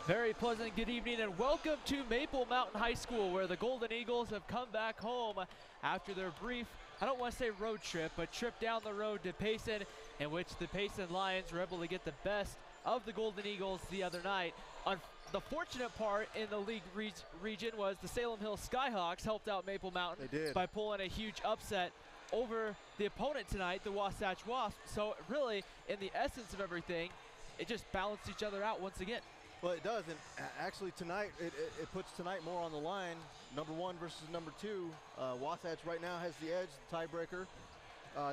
Very pleasant good evening and welcome to Maple Mountain High School, where the Golden Eagles have come back home after their brief, I don't want to say road trip, but trip down the road to Payson, in which the Payson Lions were able to get the best of the Golden Eagles the other night. The fortunate part in the league region was the Salem Hill Skyhawks helped out Maple Mountain by pulling a huge upset over the opponent tonight, the Wasatch Wasps. So really, in the essence of everything, it just balanced each other out once again. Well, it does, and actually tonight, it puts tonight more on the line. Number 1 versus number 2. Wasatch right now has the edge, the tiebreaker.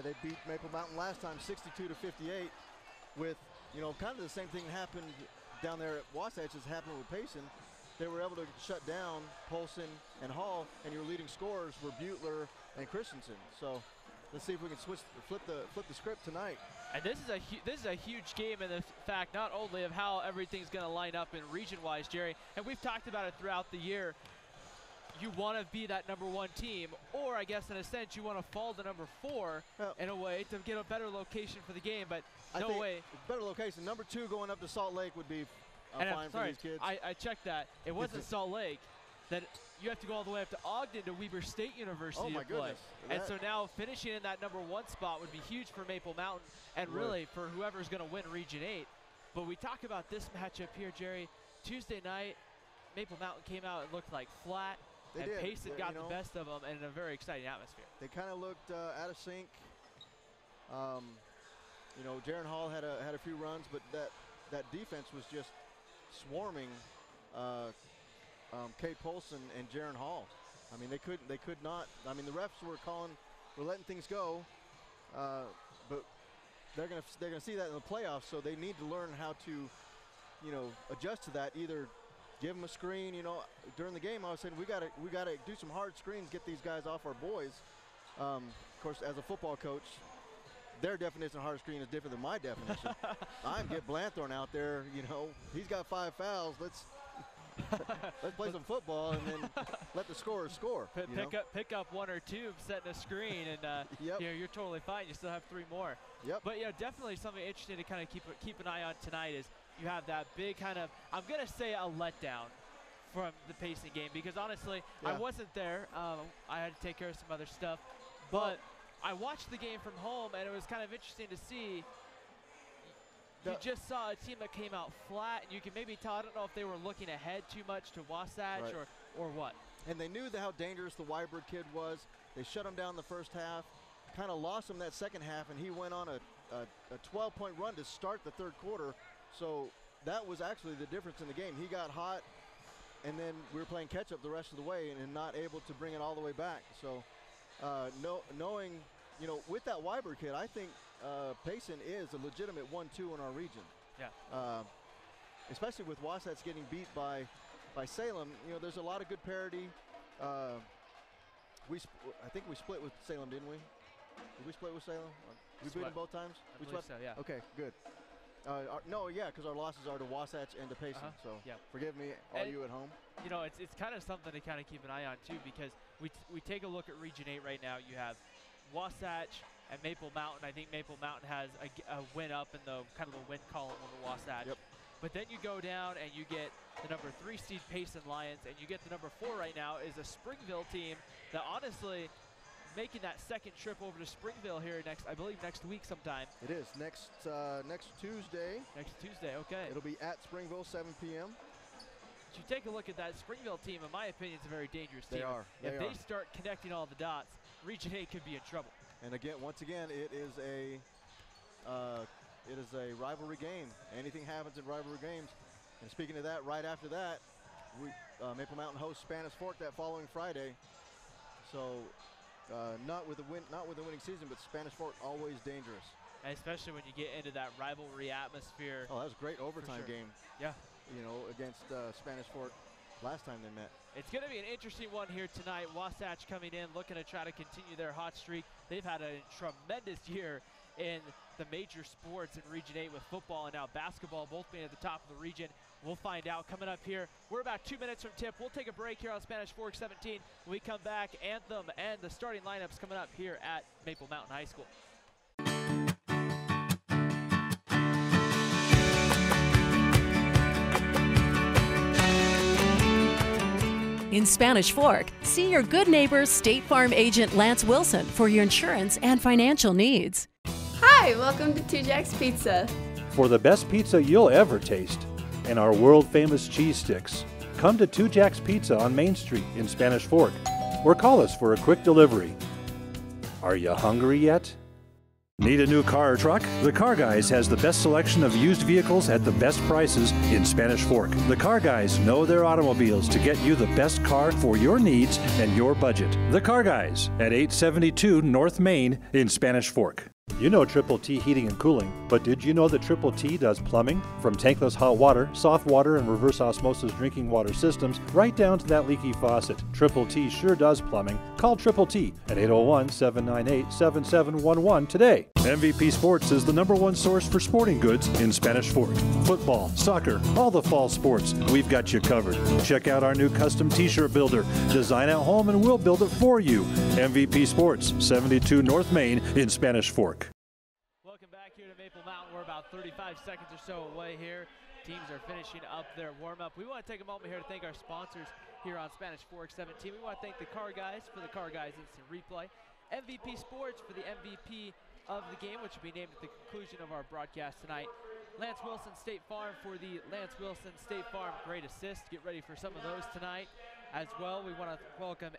They beat Maple Mountain last time, 62-58, with, you know, kind of the same thing happened down there at Wasatch as happened with Payson. They were able to shut down Polson and Hall, and your leading scorers were Butler and Christensen. So let's see if we can flip the script tonight. And this is a huge game in the fact not only of how everything's going to line up in region-wise, Jerry, and we've talked about it throughout the year. You want to be that number 1 team, or I guess in a sense you want to fall to number 4 in a way to get a better location for the game, but no way. Better location. Number 2 going up to Salt Lake would be fine for these kids. I checked that. It wasn't Salt Lake. That you have to go all the way up to Ogden to Weber State University to play. And so now finishing in that number 1 spot would be huge for Maple Mountain and really for whoever's going to win Region 8. But we talk about this matchup here, Jerry. Tuesday night, Maple Mountain came out and looked like flat. Payson got the best of them and in a very exciting atmosphere. They kind of looked out of sync. You know, Jaron Hall had a few runs, but that defense was just swarming Kate Polson and Jaron Hall. I mean, they could not. I mean, the refs were letting things go, but they're gonna see that in the playoffs. So they need to learn how to, you know, adjust to that. Either give them a screen. You know, during the game, I was saying we gotta do some hard screens, get these guys off our boys. Of course, as a football coach, their definition of hard screen is different than my definition. I'm get Blanthorne out there. You know, he's got 5 fouls. Let's play some football and then let the scorers score. Pick up 1 or 2, setting a screen, and you're totally fine. You still have 3 more. But definitely something interesting to kind of keep an eye on tonight is you have that big kind of, I'm gonna say, a letdown from the Payson game, because honestly I wasn't there. I had to take care of some other stuff, but I watched the game from home and it was kind of interesting to see. You just saw a team that came out flat, and you can maybe tell, I don't know if they were looking ahead too much to Wasatch or what. And they knew how dangerous the Weiberg kid was. They shut him down the first half, kind of lost him that second half, and he went on a 12-point run to start the third quarter. So that was actually the difference in the game. He got hot, and then we were playing catch-up the rest of the way and not able to bring it all the way back. So knowing, you know, with that Weiberg kid, I think Payson is a legitimate 1-2 in our region. Especially with Wasatch getting beat by Salem. You know, there's a lot of good parity. I think we split with Salem, didn't we? Did we split with Salem? We beat them both times? We swept? So, yeah. Okay, good. Because our losses are to Wasatch and to Payson. So forgive me, all you at home. You know, it's kind of something to kind of keep an eye on too, because we take a look at Region 8 right now. You have Wasatch and Maple Mountain. I think Maple Mountain has a win up in the kind of the win column over Wasatch. But then you go down and you get the number 3 seed Payson Lions, and you get the number 4 right now is a Springville team that honestly making that second trip over to Springville here I believe next week sometime. It is next Tuesday. Next Tuesday, okay. It'll be at Springville, 7 p.m. You take a look at that Springville team. In my opinion, it's a very dangerous team. They they start connecting all the dots, Region 8 could be in trouble. And again, once again, it is a rivalry game. Anything happens in rivalry games. And speaking of that, right after that, Maple Mountain hosts Spanish Fork that following Friday. So not with the winning season, but Spanish Fork always dangerous. And especially when you get into that rivalry atmosphere. Oh, that was a great overtime game. Yeah. You know, against Spanish Fork last time they met. It's going to be an interesting one here tonight. Wasatch coming in, looking to try to continue their hot streak. They've had a tremendous year in the major sports in Region 8 with football and now basketball, both being at the top of the region. We'll find out coming up here. We're about 2 minutes from tip. We'll take a break here on Spanish Fork 17. When we come back, Anthem and the starting lineups coming up here at Maple Mountain High School. In Spanish Fork, see your good neighbor State Farm agent Lance Wilson for your insurance and financial needs. Hi, welcome to Two Jack's Pizza. For the best pizza you'll ever taste and our world-famous cheese sticks, come to Two Jack's Pizza on Main Street in Spanish Fork or call us for a quick delivery. Are you hungry yet? Need a new car or truck? The Car Guys has the best selection of used vehicles at the best prices in Spanish Fork. The Car Guys know their automobiles to get you the best car for your needs and your budget. The Car Guys at 872 North Main in Spanish Fork. You know Triple T Heating and Cooling, but did you know that Triple T does plumbing? From tankless hot water, soft water, and reverse osmosis drinking water systems, right down to that leaky faucet. Triple T sure does plumbing. Call Triple T at 801-798-7711 today. MVP Sports is the #1 source for sporting goods in Spanish Fork. Football, soccer, all the fall sports, we've got you covered. Check out our new custom t-shirt builder. Design at home and we'll build it for you. MVP Sports, 72 North Main in Spanish Fork. Welcome back here to Maple Mountain. We're about 35 seconds or so away here. Teams are finishing up their warm-up. We want to take a moment here to thank our sponsors here on Spanish Fork 17. We want to thank the Car Guys for the Car Guys Instant Replay, MVP Sports for the MVP of the game, which will be named at the conclusion of our broadcast tonight. Lance Wilson State Farm for the Lance Wilson State Farm Great Assist. Get ready for some of those tonight as well. We want to welcome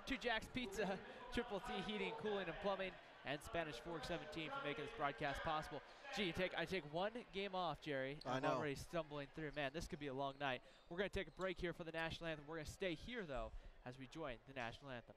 Two Jack's Pizza, Triple T Heating, Cooling, and Plumbing, and Spanish Fork 17 for making this broadcast possible. Gee, I take one game off, Jerry. I know. I'm already stumbling through. Man, this could be a long night. We're going to take a break here for the National Anthem. We're going to stay here, though, as we join the National Anthem.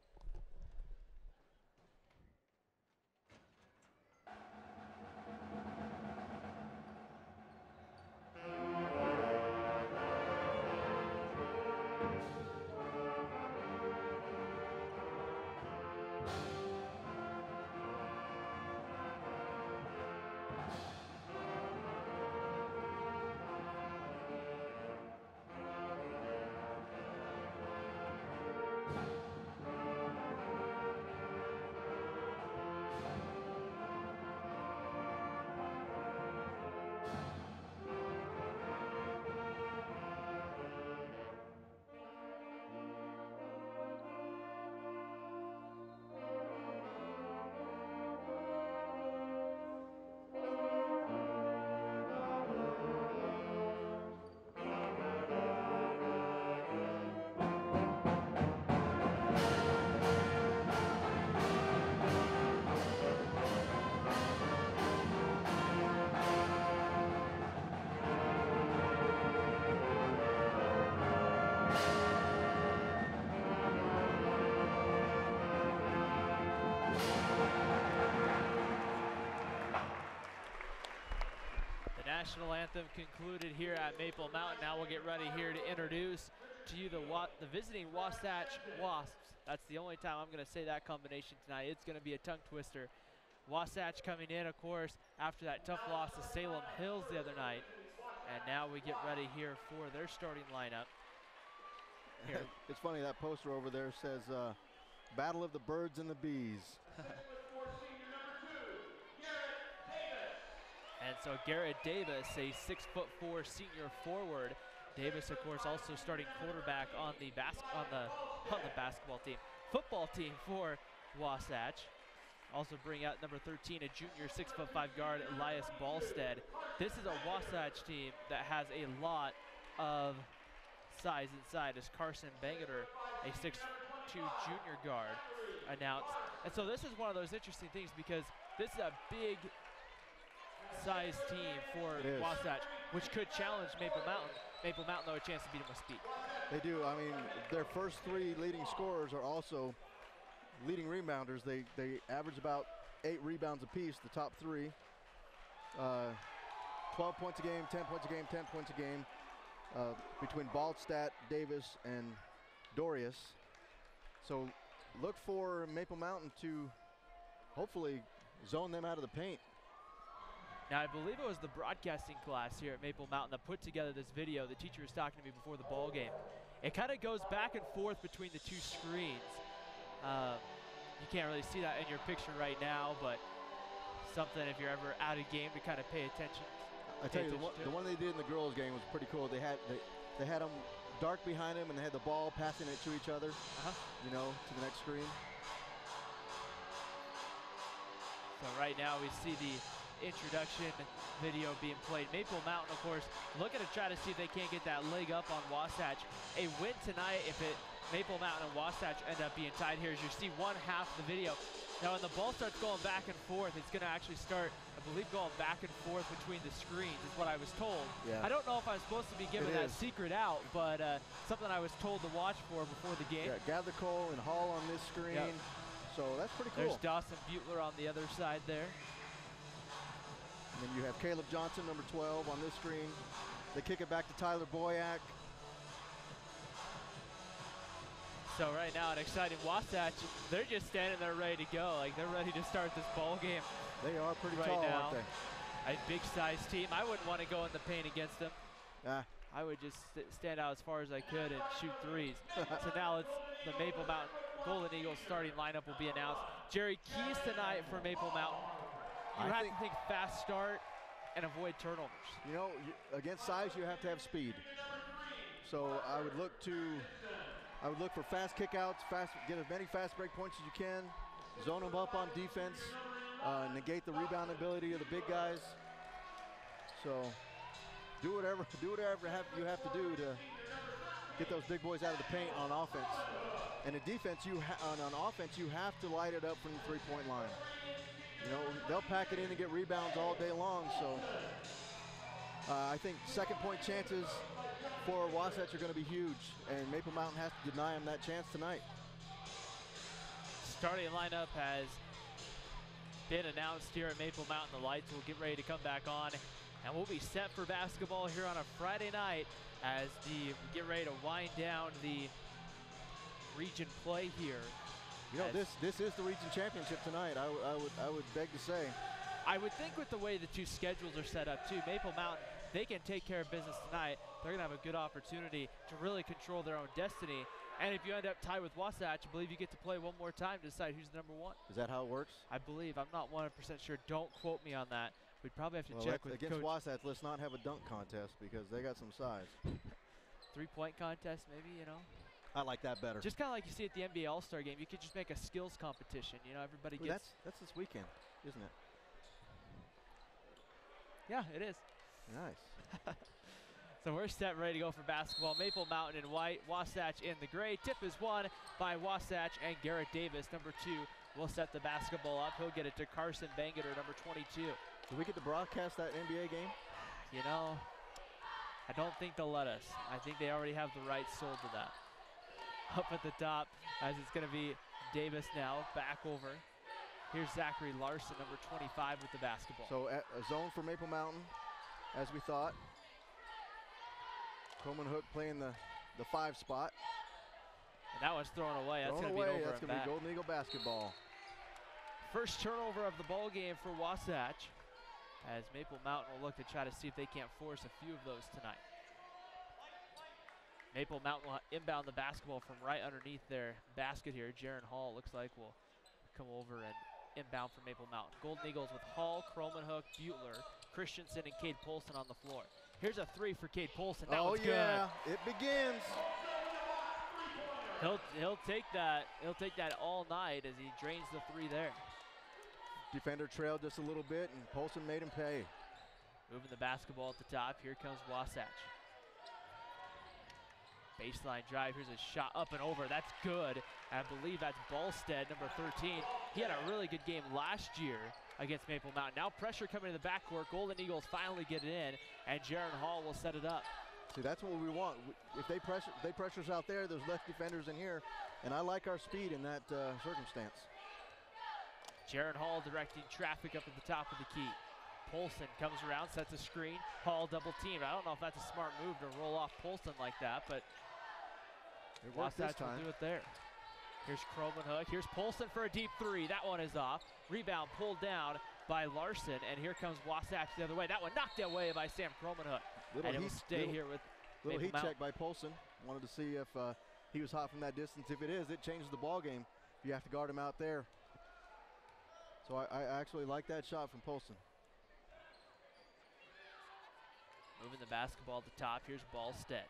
National Anthem concluded here at Maple Mountain. Now we'll get ready here to introduce to you the visiting Wasatch Wasps. That's the only time I'm going to say that combination tonight. It's going to be a tongue twister. Wasatch coming in, of course, after that tough loss to Salem Hills the other night. And now we get ready here for their starting lineup. Here. It's funny, that poster over there says, Battle of the Birds and the Bees. And so Garrett Davis, a 6'4" senior forward. Davis, of course, also starting quarterback on the basketball team. Football team for Wasatch. Also bring out number 13, a junior 6'5" guard, Elias Ballstead. This is a Wasatch team that has a lot of size inside, as Carson Bangeter, a 6'2" junior guard, announced. And so this is one of those interesting things, because this is a big size team for Wasatch, which could challenge Maple Mountain. Maple Mountain, though, a chance to beat them with speed. They do. I mean, their first three leading scorers are also leading rebounders. They average about 8 rebounds apiece, the top three. 12 points a game, 10 points a game, 10 points a game, between Baldstadt, Davis, and Dorius. So look for Maple Mountain to hopefully zone them out of the paint. Now, I believe it was the broadcasting class here at Maple Mountain that put together this video. The teacher was talking to me before the ball game. It kind of goes back and forth between the two screens. You can't really see that in your picture right now, but something if you're ever out of game to kind of pay attention. I tell you, the one they did in the girls' game was pretty cool. They had them dark behind them, and they had the ball passing it to each other, you know, to the next screen. So right now we see the introduction video being played. Maple Mountain, of course, looking to try to see if they can't get that leg up on Wasatch. A win tonight, if Maple Mountain and Wasatch end up being tied here, as you see one half of the video. Now when the ball starts going back and forth, it's going to actually start, I believe, going back and forth between the screens is what I was told. Yeah. I don't know if I'm supposed to be giving that secret out, but something I was told to watch for before the game. Yeah, Gather Cole and Hall on this screen. Yep. So that's pretty cool. There's Dawson Butler on the other side there. And then you have Caleb Johnson, number 12, on this screen. They kick it back to Tyler Boyack. So right now, an exciting Wasatch, they're just standing there ready to go. Like, they're ready to start this ball game. They are pretty right tall, now. aren't they? A big-sized team. I wouldn't want to go in the paint against them. Ah. I would just stand out as far as I could and shoot threes. So now it's the Maple Mountain Golden Eagles starting lineup will be announced. Jerry, keys tonight for Maple Mountain. You have to think fast start and avoid turnovers. You know, against size, you have to have speed. So I would look for fast kickouts, get as many fast break points as you can, zone them up on defense, negate the rebound ability of the big guys. So do whatever you have to do to get those big boys out of the paint on offense. And in defense, on offense, you have to light it up from the three-point line. You know, they'll pack it in and get rebounds all day long. So I think second point chances for Wasatch are going to be huge, and Maple Mountain has to deny them that chance tonight. Starting lineup has been announced here at Maple Mountain. The lights will get ready to come back on, and we'll be set for basketball here on a Friday night as we get ready to wind down the region play here. You know, this is the region championship tonight. I would beg to say. I would think with the way the two schedules are set up too, Maple Mountain, they can take care of business tonight. They're going to have a good opportunity to really control their own destiny. And if you end up tied with Wasatch, I believe you get to play one more time to decide who's the number one. Is that how it works? I believe. I'm not 100% sure. Don't quote me on that. We'd probably have to check with against Coach. Wasatch, let's not have a dunk contest because they got some size. Three-point contest, maybe, you know. I like that better. Just kind of like you see at the NBA All-Star game. You could just make a skills competition. You know, everybody gets. That's this weekend, isn't it? Yeah, it is. Nice. So we're set, ready to go for basketball. Maple Mountain in white, Wasatch in the gray. Tip is won by Wasatch, and Garrett Davis, number 2, will set the basketball up. He'll get it to Carson Bangeter, number 22. Do we get to broadcast that NBA game? You know, I don't think they'll let us. I think they already have the rights sold to that. Up at the top, as it's going to be Davis now, back over. Here's Zachary Larson, number 25, with the basketball. So a zone for Maple Mountain, as we thought. Coleman Hook playing the 5 spot. And that one's thrown away. That's going to be an over. That's going to be Golden Eagle basketball. First turnover of the ball game for Wasatch, as Maple Mountain will look to try to see if they can't force a few of those tonight. Maple Mountain will inbound the basketball from right underneath their basket here. Jaron Hall looks like will come over and inbound for Maple Mountain. Golden Eagles with Hall, Cromanhook, Butler, Christensen, and Cade Polson on the floor. Here's a 3 for Cade Polson. That one's good. It begins. He'll take that. He'll take that all night as he drains the 3 there. Defender trailed just a little bit, and Polson made him pay. Moving the basketball at the top. Here comes Wasatch. Baseline drive. Here's a shot up and over. That's good. I believe that's Ballstead, number 13. He had a really good game last year against Maple Mountain. Now pressure coming to the backcourt. Golden Eagles finally get it in, and Jaron Hall will set it up. See, that's what we want. If they pressure us out there, there's less defenders in here, and I like our speed in that circumstance. Jaron Hall directing traffic up at the top of the key. Polson comes around, sets a screen. Hall double teamed. I don't know if that's a smart move to roll off Polson like that, but Wasatch will do it there. Here's Cromanhook. Here's Polson for a deep 3. That one is off. Rebound pulled down by Larson, and here comes Wasatch the other way. That one knocked away by Sam Cromanhook. And it will stay here with little Maple heat Mountain. check by Polson. Wanted to see if he was hot from that distance. If it is, it changes the ball game. If you have to guard him out there. So I actually like that shot from Polson. Moving the basketball at the top. Here's Ballstead.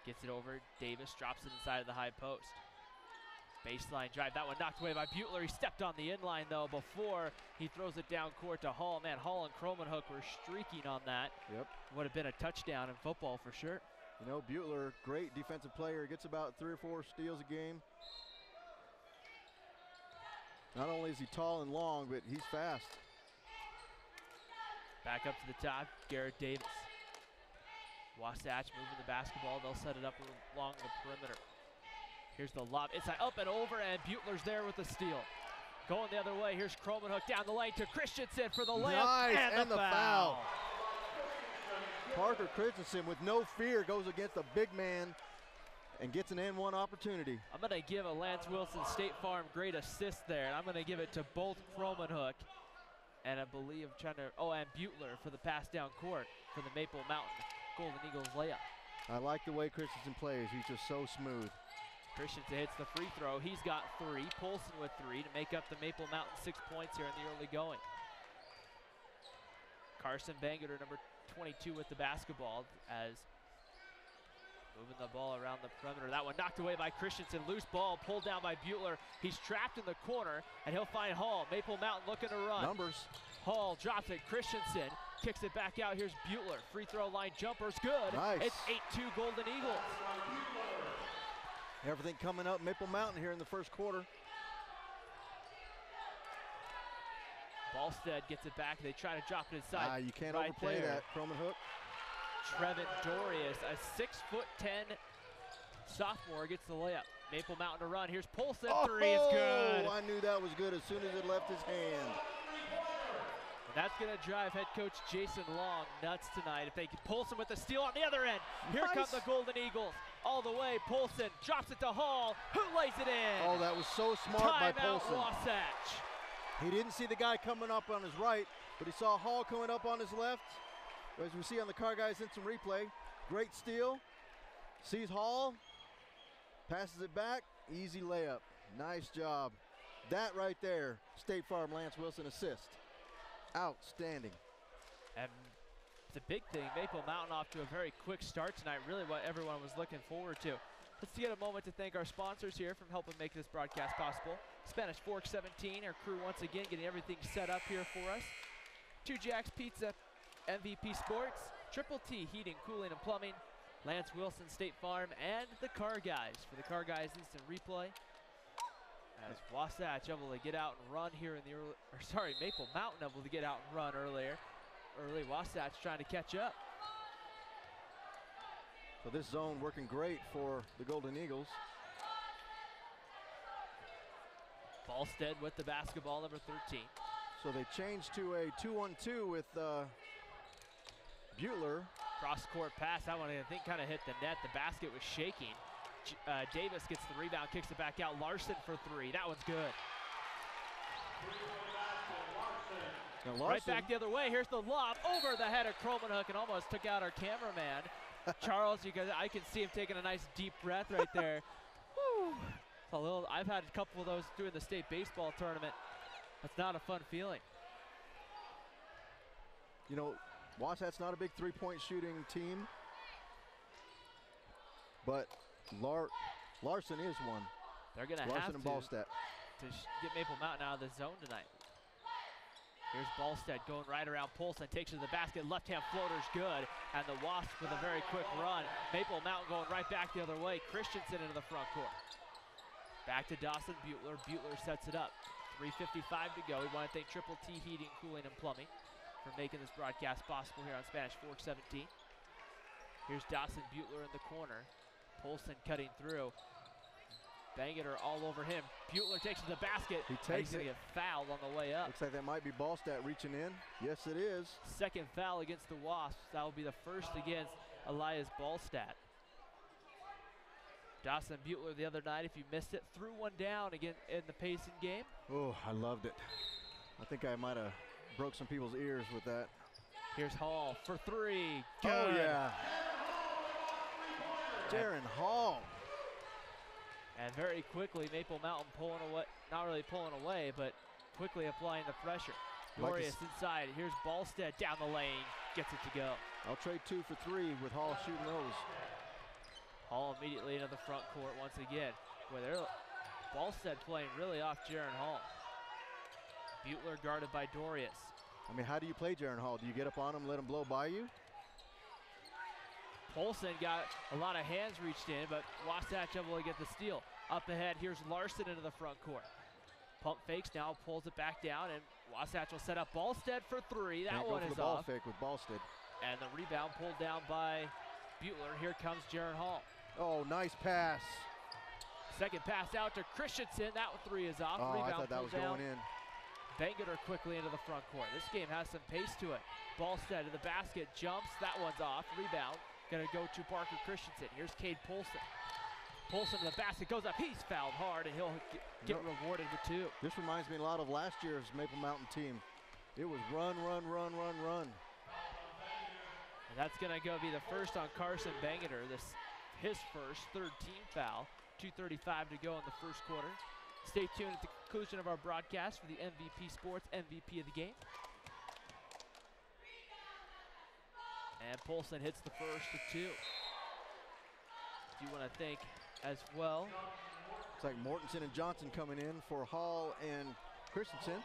Gets it over. Davis drops it inside of the high post. Baseline drive. That one knocked away by Butler. He stepped on the inline, though, before he throws it down court to Hall. Man, Hall and Kromenhoek were streaking on that. Yep. Would have been a touchdown in football for sure. You know, Butler, great defensive player. Gets about 3 or 4 steals a game. Not only is he tall and long, but he's fast. Back up to the top, Garrett Davis. Wasatch moving the basketball. They'll set it up along the perimeter. Here's the lob. Inside, up and over, and Butler's there with the steal. Going the other way, here's Kromenhoek down the lane to Christensen for the layup. Nice, and the foul. Parker Christensen, with no fear, goes against a big man and gets an N1 opportunity. I'm going to give a Lance Wilson State Farm great assist there, and I'm going to give it to both Kromenhoek and I believe and Butler for the pass down court for the Maple Mountain Golden Eagles layup. I like the way Christensen plays. He's just so smooth. Christensen hits the free throw. He's got 3. Polson with 3 to make up the Maple Mountain 6 points here in the early going. Carson Bangerter, number 22, with the basketball as moving the ball around the perimeter. That one knocked away by Christensen. Loose ball pulled down by Butler. He's trapped in the corner, and he'll find Hall. Maple Mountain looking to run. Numbers. Hall drops it. Christensen kicks it back out. Here's Butler. Free throw line jumper's good. Nice. It's 8-2 Golden Eagles. Everything coming up Maple Mountain here in the first quarter. Ballstead gets it back. They try to drop it inside. You can't right overplay there. that, Kromenhoek. Trevin Dorius, a 6'10" sophomore, gets the layup. Maple Mountain to run. Here's Polson. 3 is good. I knew that was good as soon as it left his hand. And that's going to drive head coach Jason Long nuts tonight. If they can Polson with the steal on the other end. Here come the Golden Eagles. All the way. Polson drops it to Hall, who lays it in. Oh, that was so smart by Polson. Wasatch. He didn't see the guy coming up on his right, but he saw Hall coming up on his left. As we see on the Car Guys instant replay, great steal. Sees Hall, passes it back, easy layup. Nice job. That right there, State Farm Lance Wilson assist. Outstanding. And it's a big thing. Maple Mountain off to a very quick start tonight, really what everyone was looking forward to. Let's take a moment to thank our sponsors here from helping make this broadcast possible. Spanish Fork 17, our crew once again getting everything set up here for us. 2 Jacks Pizza, MVP Sports, Triple T Heating, Cooling, and Plumbing, Lance Wilson State Farm, and the Car Guys for the Car Guys instant replay. As Wasatch able to get out and run here in the early, Maple Mountain able to get out and run earlier. Early Wasatch trying to catch up. So this zone working great for the Golden Eagles. Ballstead with the basketball, number 13. So they changed to a 2-1-2 with Butler. Cross-court pass, that one I think kind of hit the net. The basket was shaking. Davis gets the rebound, kicks it back out. Larson for 3, that one's good. Now Larson, right back the other way, here's the lob over the head of Kromenhoek and almost took out our cameraman. Charles, I can see him taking a nice deep breath right there. Whew. I've had a couple of those during the state baseball tournament. That's not a fun feeling. You know, Wasatch's not a big three-point shooting team, but Larson is one. They're going to have Larson and Ballstead to get Maple Mountain out of the zone tonight. Here's Ballstead going right around Polson, takes it to the basket, left-hand floater's good, and the Wasps with a very quick run. Maple Mountain going right back the other way. Christensen into the front court. Back to Dawson Butler. Butler sets it up. 3:55 to go. We want to thank Triple T Heating, Cooling, and Plumbing for making this broadcast possible here on Spanish Fork 17. Here's Dawson Butler in the corner. Polson cutting through. Bangerter all over him. Butler takes it to the basket. He takes He's going to get fouled on the way up. Looks like that might be Ballstead reaching in. Yes, it is. Second foul against the Wasps. That will be the first against Elias Ballstead. Dawson Butler the other night, if you missed it, threw one down again in the Payson game. Oh, I loved it. I think I might have broke some people's ears with that. Here's Hall for 3. Good. Oh, yeah. Darren Hall. And very quickly, Maple Mountain pulling away, not really pulling away, but quickly applying the pressure. Dorius inside. Here's Ballstead down the lane. Gets it to go. I'll trade 2 for 3 with Hall shooting those. Hall immediately into the front court once again, where they're Ballstead playing really off Jaron Hall. Butler guarded by Dorius. I mean, how do you play Jaron Hall? Do you get up on him, let him blow by you? Polson got a lot of hands reached in, but Wasatch able to get the steal. Up ahead, here's Larson into the front court. Pump fakes, now pulls it back down, and Wasatch will set up Ballstead for three. That one is ball off. fake with Ballstead. And the rebound pulled down by Butler. Here comes Jaron Hall. Oh, nice pass. Second pass out to Christensen. That three is off. Oh, Rebound I thought that was down. going in. Bangerter quickly into the front court. This game has some pace to it. Ballstead to the basket, jumps. That one's off. Rebound gonna go to Parker Christensen. Here's Cade Polson. Polson to the basket, goes up. He's fouled hard, and he'll get rewarded with two. This reminds me a lot of last year's Maple Mountain team. It was run, run, run, run, run. And that's gonna go be the first on Carson Bangerter. His first, third team foul. 2:35 to go in the first quarter. Stay tuned at the conclusion of our broadcast for the MVP Sports MVP of the game. And Polson hits the first of two. Do you want to think as well? It's like Mortensen and Johnson coming in for Hall and Christensen.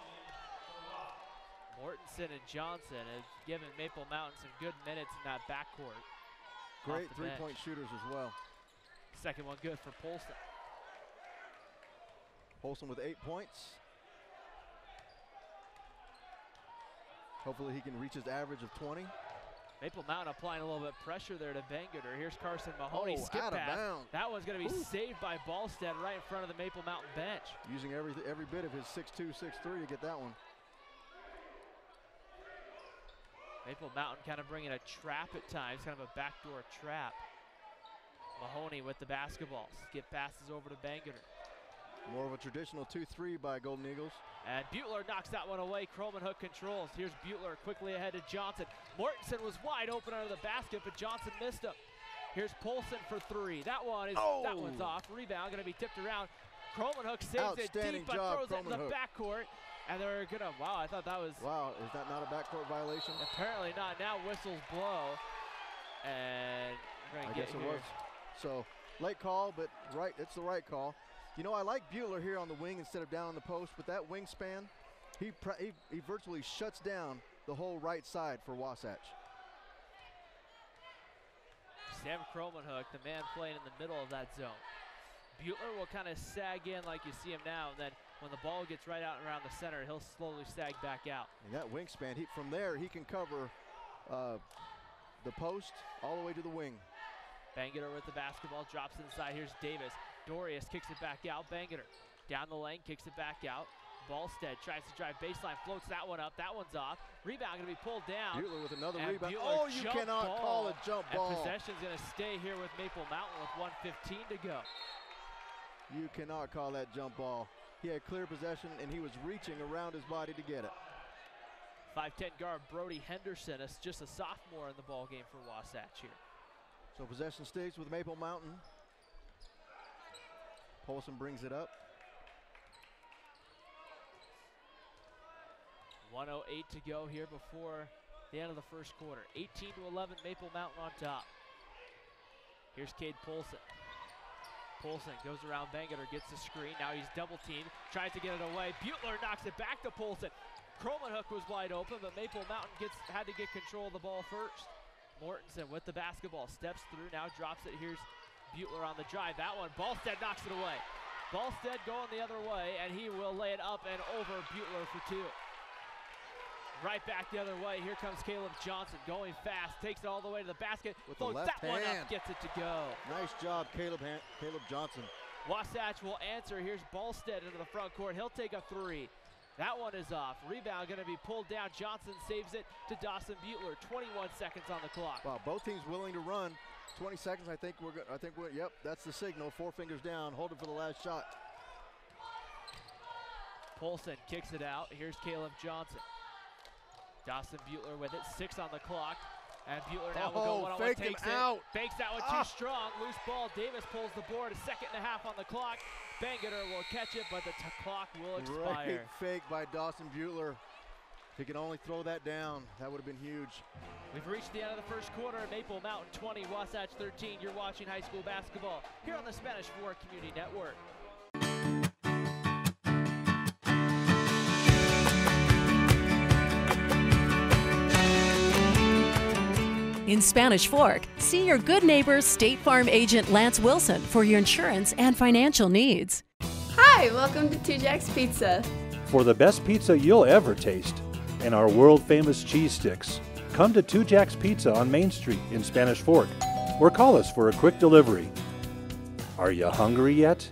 Mortensen and Johnson have given Maple Mountain some good minutes in that backcourt. Great three-point shooters as well. Second one good for Polson. Polson with 8 points. Hopefully he can reach his average of 20. Maple Mountain applying a little bit of pressure there to Bangerter. Here's Carson Mahoney, skip out pass. of bounds. That one's going to be saved by Ballstead right in front of the Maple Mountain bench. Using every bit of his 6'2", 6'3" to get that one. Maple Mountain kind of bringing a trap at times, kind of a backdoor trap. Mahoney with the basketball. Skip passes over to Bangerter. More of a traditional 2-3 by Golden Eagles. And Butler knocks that one away. Croman Hook controls. Here's Butler quickly ahead to Johnson. Mortensen was wide open under the basket, but Johnson missed him. Here's Polson for three. That one's off. Rebound going to be tipped around. Croman Hook saves it deep, but throws it in the backcourt. And they're gonna, wow, I thought that was. Wow, is that not a backcourt violation? Apparently not. Now whistles blow. And we're gonna I guess it was. So late call, but right, it's the right call. You know, I like Butler here on the wing instead of down on the post, but that wingspan, he virtually shuts down the whole right side for Wasatch. Sam Cromanhook, the man playing in the middle of that zone. Butler will kind of sag in like you see him now, and then when the ball gets right out around the center, he'll slowly sag back out. And that wingspan, from there, he can cover the post all the way to the wing. Bangerter with the basketball, drops inside. Here's Davis. Dorius kicks it back out. Bangerter down the lane, kicks it back out. Ballstead tries to drive baseline, floats that one up. That one's off. Rebound going to be pulled down. Butler with another rebound. Butler, you cannot call a jump ball. And possession's going to stay here with Maple Mountain with 1:15 to go. You cannot call that jump ball. He had clear possession, and he was reaching around his body to get it. 5'10" guard Brody Henderson is just a sophomore in the ball game for Wasatch here. So possession stays with Maple Mountain. Polson brings it up. 1:08 to go here before the end of the first quarter. 18-11, Maple Mountain on top. Here's Cade Polson. Polson goes around Bangerter, gets the screen. Now he's double teamed, tries to get it away. Butler knocks it back to Polson. Cromanhook was wide open, but Maple Mountain had to get control of the ball first. Mortensen with the basketball, steps through, now drops it. Here's Butler on the drive. That one, Ballstead knocks it away. Ballstead going the other way, and he will lay it up and over Butler for two. Right back the other way. Here comes Caleb Johnson going fast, takes it all the way to the basket. With the left that one hand. up, gets it to go. Nice job, Caleb Johnson. Wasatch will answer. Here's Ballstead into the front court. He'll take a three. That one is off. Rebound going to be pulled down. Johnson saves it to Dawson Butler. 21 seconds on the clock. Wow, both teams willing to run. 20 seconds. Yep, that's the signal. 4 fingers down. Hold it for the last shot. Polson kicks it out. Here's Caleb Johnson. Dawson Butler with it. 6 on the clock. And Butler now will go one-on-one. Fake him out. Fakes that one too strong. Loose ball. Davis pulls the board. 1.5 seconds on the clock. Bangerter will catch it, but the clock will expire. Great fake by Dawson Butler. If he could only throw that down, that would have been huge. We've reached the end of the first quarter. Maple Mountain 20, Wasatch 13. You're watching high school basketball here on the Spanish Fork Community Network. In Spanish Fork, see your good neighbor State Farm agent Lance Wilson for your insurance and financial needs. Hi, welcome to Two Jacks Pizza. For the best pizza you'll ever taste and our world-famous cheese sticks, come to Two Jacks Pizza on Main Street in Spanish Fork or call us for a quick delivery. Are you hungry yet?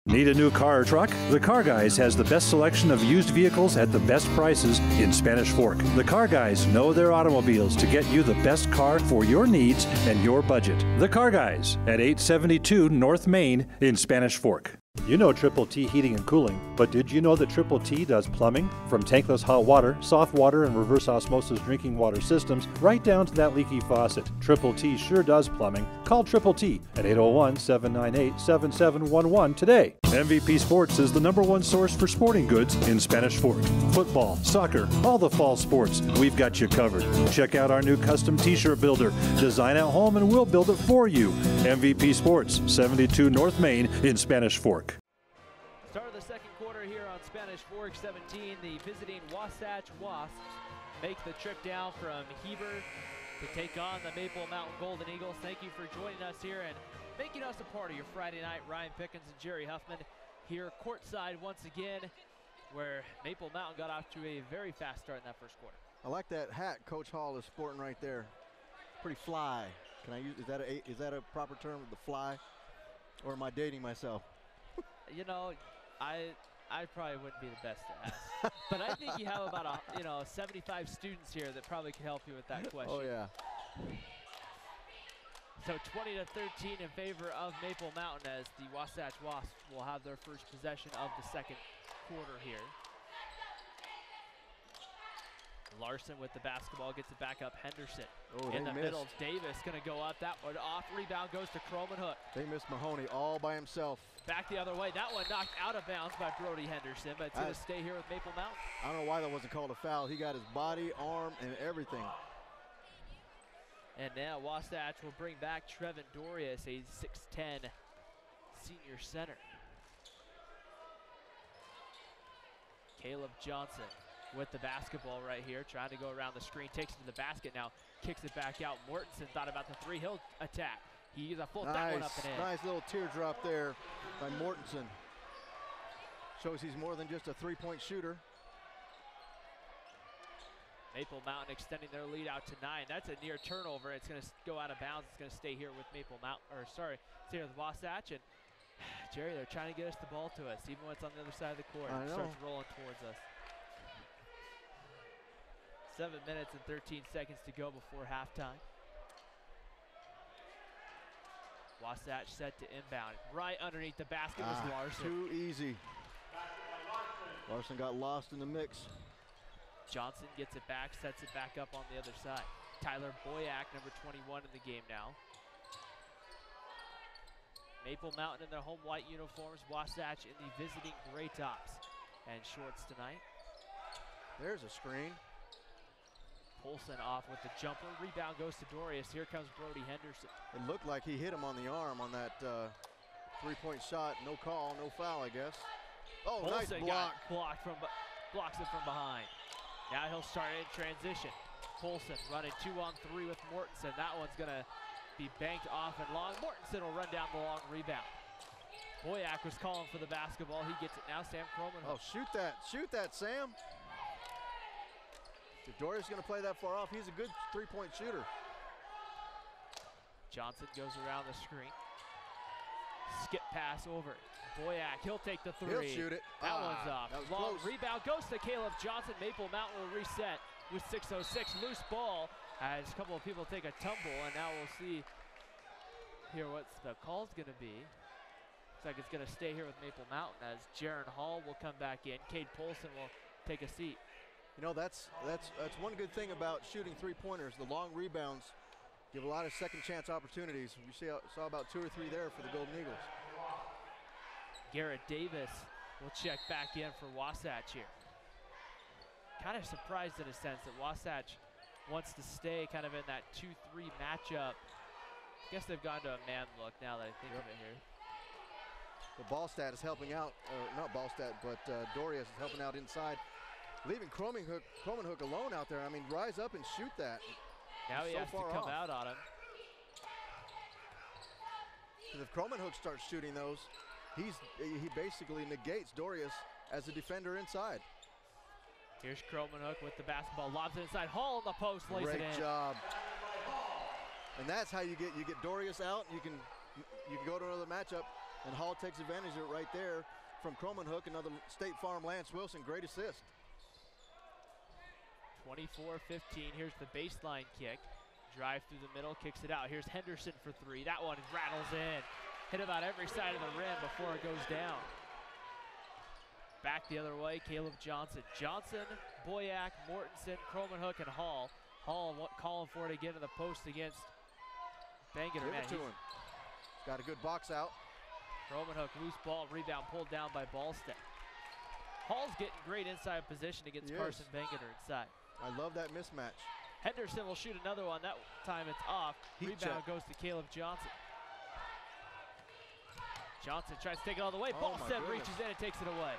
Need a new car or truck? The Car Guys has the best selection of used vehicles at the best prices in Spanish Fork. The Car Guys know their automobiles to get you the best car for your needs and your budget. The Car Guys at 872 North Main in Spanish Fork. You know Triple T Heating and Cooling, but did you know that Triple T does plumbing? From tankless hot water, soft water, and reverse osmosis drinking water systems, right down to that leaky faucet. Triple T sure does plumbing. Call Triple T at 801-798-7711 today. MVP Sports is the #1 source for sporting goods in Spanish Fork. Football, soccer, all the fall sports, we've got you covered. Check out our new custom t-shirt builder. Design at home and we'll build it for you. MVP Sports, 72 North Main in Spanish Fork. Start of the second quarter here on Spanish Fork 17. The visiting Wasatch Wasps make the trip down from Heber to take on the Maple Mountain Golden Eagles. Thank you for joining us here and making us a part of your Friday night. Ryan Pickens and Jerry Huffman here courtside once again, where Maple Mountain got off to a very fast start in that first quarter. I like that hat Coach Hall is sporting right there. Pretty fly. Can I use, is that a proper term, the fly? Or am I dating myself? You know, I probably wouldn't be the best to ask. But I think you have about 75 students here that probably can help you with that question. Oh yeah. So 20-13 in favor of Maple Mountain as the Wasatch Wasps will have their first possession of the second quarter here. Larson with the basketball, gets it back up. Henderson in the middle. Davis going to go up. That one off. Rebound goes to Croman Hook. They missed Mahoney all by himself. Back the other way. That one knocked out of bounds by Brody Henderson, but it's going to stay here with Maple Mountain. I don't know why that wasn't called a foul. He got his body, arm, and everything. And now Wasatch will bring back Trevin Dorius, a 6'10" senior center. Caleb Johnson with the basketball right here, trying to go around the screen, takes it to the basket now, kicks it back out. Mortensen thought about the three, he'll attack. He's a full that one up and in. Nice little teardrop there by Mortensen. Shows he's more than just a three-point shooter. Maple Mountain extending their lead out to 9. That's a near turnover. It's going to go out of bounds. It's going to stay here with Maple Mountain, stay here with Wasatch. And Jerry, they're trying to get us the ball to us, even when it's on the other side of the court. It starts rolling towards us. 7 minutes and 13 seconds to go before halftime. Wasatch set to inbound. Right underneath the basket was Larson. Too easy. Larson got lost in the mix. Johnson gets it back, sets it back up on the other side. Tyler Boyack, number 21 in the game now. Maple Mountain in their home white uniforms. Wasatch in the visiting gray tops and shorts tonight. There's a screen. Polson off with the jumper. Rebound goes to Dorius. Here comes Brody Henderson. It looked like he hit him on the arm on that three-point shot. No call, no foul, I guess. Oh, Polson nice block. Blocks it from behind. Now he'll start in transition. Polson running 2-on-3 with Mortensen. That one's going to be banked off and long. Mortensen will run down the long rebound. Boyack was calling for the basketball. He gets it now. Sam Croman. Oh, shoot that, Sam. If Dorius is going to play that far off, he's a good three-point shooter. Johnson goes around the screen. Skip pass over. Boyack, he'll take the three. He'll shoot it. That one's off. That was long close. rebound goes to Caleb Johnson. Maple Mountain will reset with 6:06. Loose ball as a couple of people take a tumble, and now we'll see here what the call's going to be. Looks like it's going to stay here with Maple Mountain as Jaron Hall will come back in. Cade Polson will take a seat. You know, that's one good thing about shooting three-pointers. The long rebounds give a lot of second chance opportunities. We saw about 2 or 3 there for the Golden Eagles. Garrett Davis will check back in for Wasatch here. kind of surprised in a sense that Wasatch wants to stay kind of in that 2-3 matchup. I guess they've gone to a man look now that I think of it here. The Ballstat is helping out, or not Ballstat, but Dorius is helping out inside, leaving Cromanhook alone out there. I mean, rise up and shoot that. Now he so has to far come off. out on him. Because if Cromanhook starts shooting those, he basically negates Dorius as a defender inside. Here's Cromanhook with the basketball, lobs it inside. Hall on the post, lays it in. Great job. And that's how you get Dorius out. You can go to another matchup, and Hall takes advantage of it right there from Cromanhook. Another State Farm Lance Wilson, great assist. 24-15. Here's the baseline kick. Drive through the middle, kicks it out. Here's Henderson for three. That one rattles in. Hit about every side of the rim before it goes down. Back the other way, Caleb Johnson. Johnson, Boyack, Mortensen, Cromanhook, and Hall. Hall calling for it again in the post against Bangeter. Give it to him. He's got a good box out. Cromanhook, loose ball, rebound pulled down by Ballstead. Hall's getting great inside position against Carson Bangeter inside. I love that mismatch. Henderson will shoot another one. That time it's off. Rebound goes to Caleb Johnson. Johnson tries to take it all the way. Ballstead reaches in and takes it away.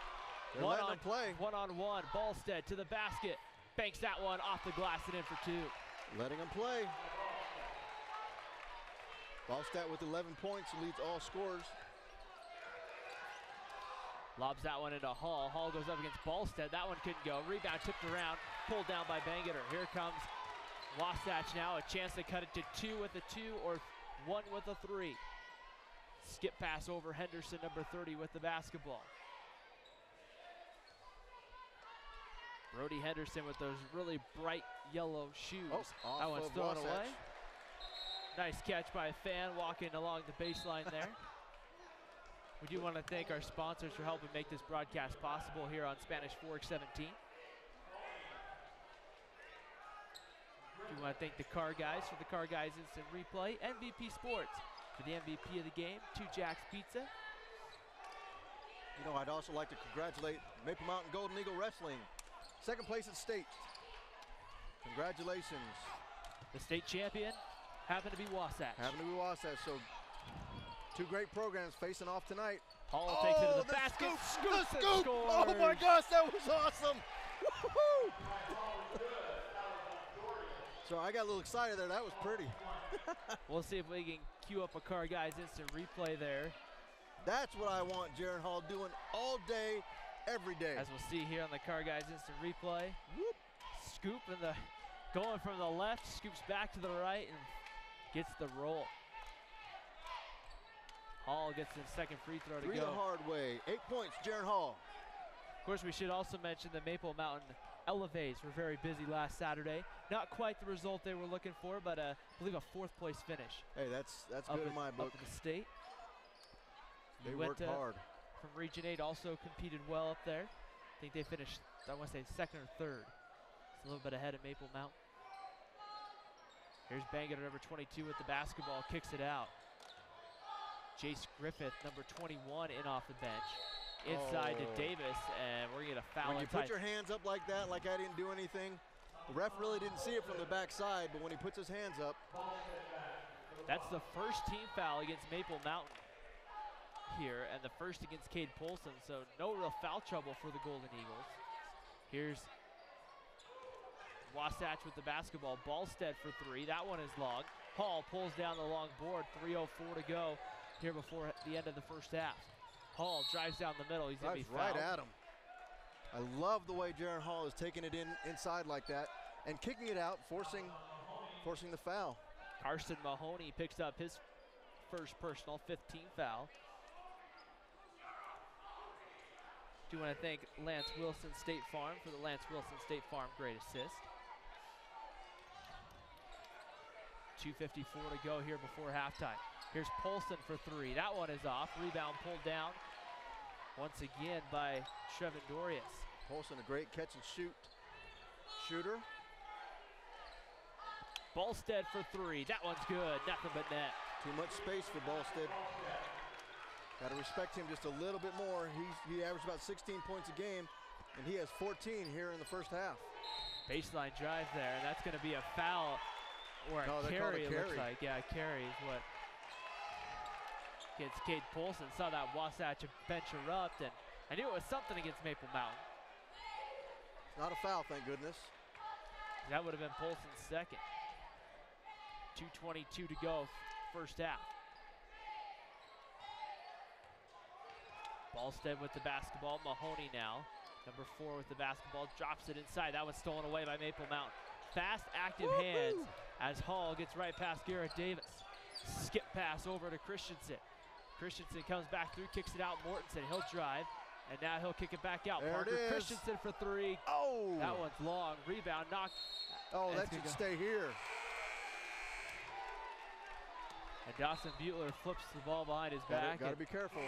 They're letting him play. One-on-one. Ballstead to the basket. Banks that one off the glass and in for two. Letting him play. Ballstead with 11 points, leads all scorers. Lobs that one into Hall. Hall goes up against Ballstead. That one couldn't go. Rebound tipped around. Pulled down by Bangeter. Here comes Wasatch now. A chance to cut it to two with a two or one with a three. Skip pass over Henderson, number 30, with the basketball. Brody Henderson with those really bright yellow shoes. That one's thrown away. Nice catch by a fan walking along the baseline there. We do want to thank our sponsors for helping make this broadcast possible here on Spanish Fork 17. We want to thank the Car Guys for the Car Guys Instant Replay, MVP Sports for the MVP of the game, 2 Jack's Pizza. You know, I'd also like to congratulate Maple Mountain Golden Eagle Wrestling. Second place at state. Congratulations. The state champion happened to be Wasatch. So 2 great programs facing off tonight. Hall takes it to the basket. Scoops and scores. Oh my gosh, that was awesome. Woo-hoo! So I got a little excited there. That was pretty. We'll see if we can cue up a Car Guys Instant Replay there. That's what I want Jaron Hall doing all day, every day. As we'll see here on the Car Guys Instant Replay. Whoop. Scoop going from the left, scoops back to the right and gets the roll. Hall gets his second free throw to go. The hard way. 8 points, Jaron Hall. Of course, we should also mention the Maple Mountain Elevates were very busy last Saturday. Not quite the result they were looking for, but I believe a 4th place finish. Hey, that's good in my book. Up in the state. They worked hard. From Region 8 also competed well up there. I think they finished, I want to say, 2nd or 3rd. It's a little bit ahead of Maple Mountain. Here's Bangeter, number 22, with the basketball, kicks it out. Jace Griffith, number 21, in off the bench. Inside to Davis, and we're going to get a foul. When you put your hands up like that, like I didn't do anything, the ref really didn't see it from the backside, but when he puts his hands up. That's the first team foul against Maple Mountain here, and the first against Cade Polson, so no real foul trouble for the Golden Eagles. Here's Wasatch with the basketball. Ballstead for three. That one is long. Hall pulls down the long board. 3:04 to go here before the end of the first half. Hall drives down the middle. He's going to be fouled. Right at him. I love the way Jaron Hall is taking it inside like that and kicking it out, forcing the foul. Carson Mahoney picks up his first personal, 15 foul. Do want to thank Lance Wilson State Farm for the Lance Wilson State Farm great assist. 2:54 to go here before halftime. Here's Polson for three. That one is off. Rebound pulled down once again by Trevin Dorius. Polson, a great catch and shoot shooter. Ballstead for three. That one's good. Nothing but net. Too much space for Ballstead. Got to respect him just a little bit more. He averaged about 16 points a game, and he has 14 here in the first half. Baseline drive there, and that's going to be a foul or a carry, it looks like. Yeah, a carry is what against Cade Polson. Saw that Wasatch bench erupt, and I knew it was something against Maple Mountain. Not a foul, thank goodness. That would have been Polson's second. 2:22 to go, first half. Ballstead with the basketball. Mahoney now. Number 4 with the basketball. Drops it inside. That was stolen away by Maple Mountain. Fast, active hands as Hall gets right past Garrett Davis. Skip pass over to Christensen. Christensen comes back through, kicks it out. Mortensen, he'll drive. And now he'll kick it back out. There Parker it is. Christensen for 3. Oh! That one's long. Rebound, knocked. Oh, that should stay here. And Dawson Butler flips the ball behind his back. Got to be careful.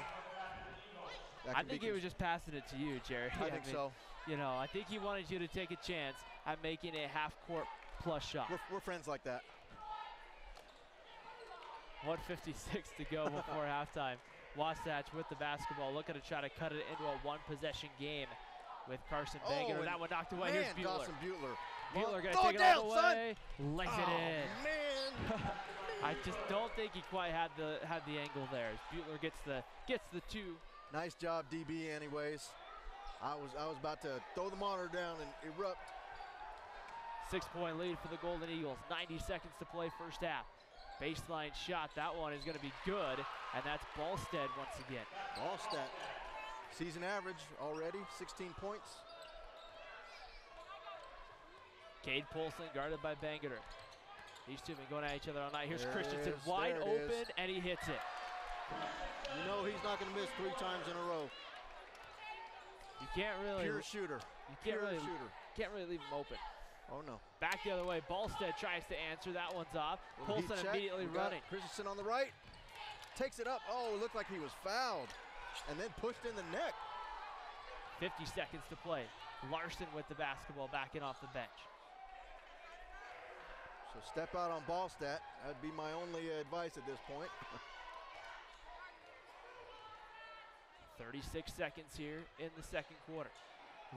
I think he was just passing it to you, Jerry. I think so. You know, I think he wanted you to take a chance at making a half-court plus shot. We're friends like that. 1:56 to go before halftime. Wasatch with the basketball, looking to try to cut it into a one-possession game with Carson Bangeter. That one knocked away. Here's Butler. Dawson Butler. Butler going to take it all the way. Lays it in. Man. I just don't think he quite had the angle there. Butler gets the 2. Nice job, DB. Anyways, I was about to throw the monitor down and erupt. 6-point lead for the Golden Eagles. 90 seconds to play first half. Baseline shot. That one is going to be good, and that's Ballstead once again. Ballstead, season average already, 16 points. Cade Polson guarded by Bangeter. These two have been going at each other all night. Here's There Christensen it is, wide there it open, is. and he hits it. You know he's not going to miss 3 times in a row. You can't really. Pure shooter. You can't Pure really. shooter. Can't really leave him open. Oh no. Back the other way. Ballstead tries to answer. That one's off. Little Polson heat check. immediately We got running. Christensen on the right. Takes it up. Oh, it looked like he was fouled. And then pushed in the neck. 50 seconds to play. Larson with the basketball, backing off the bench. So step out on Ballstead. That'd be my only advice at this point. 36 seconds here in the second quarter.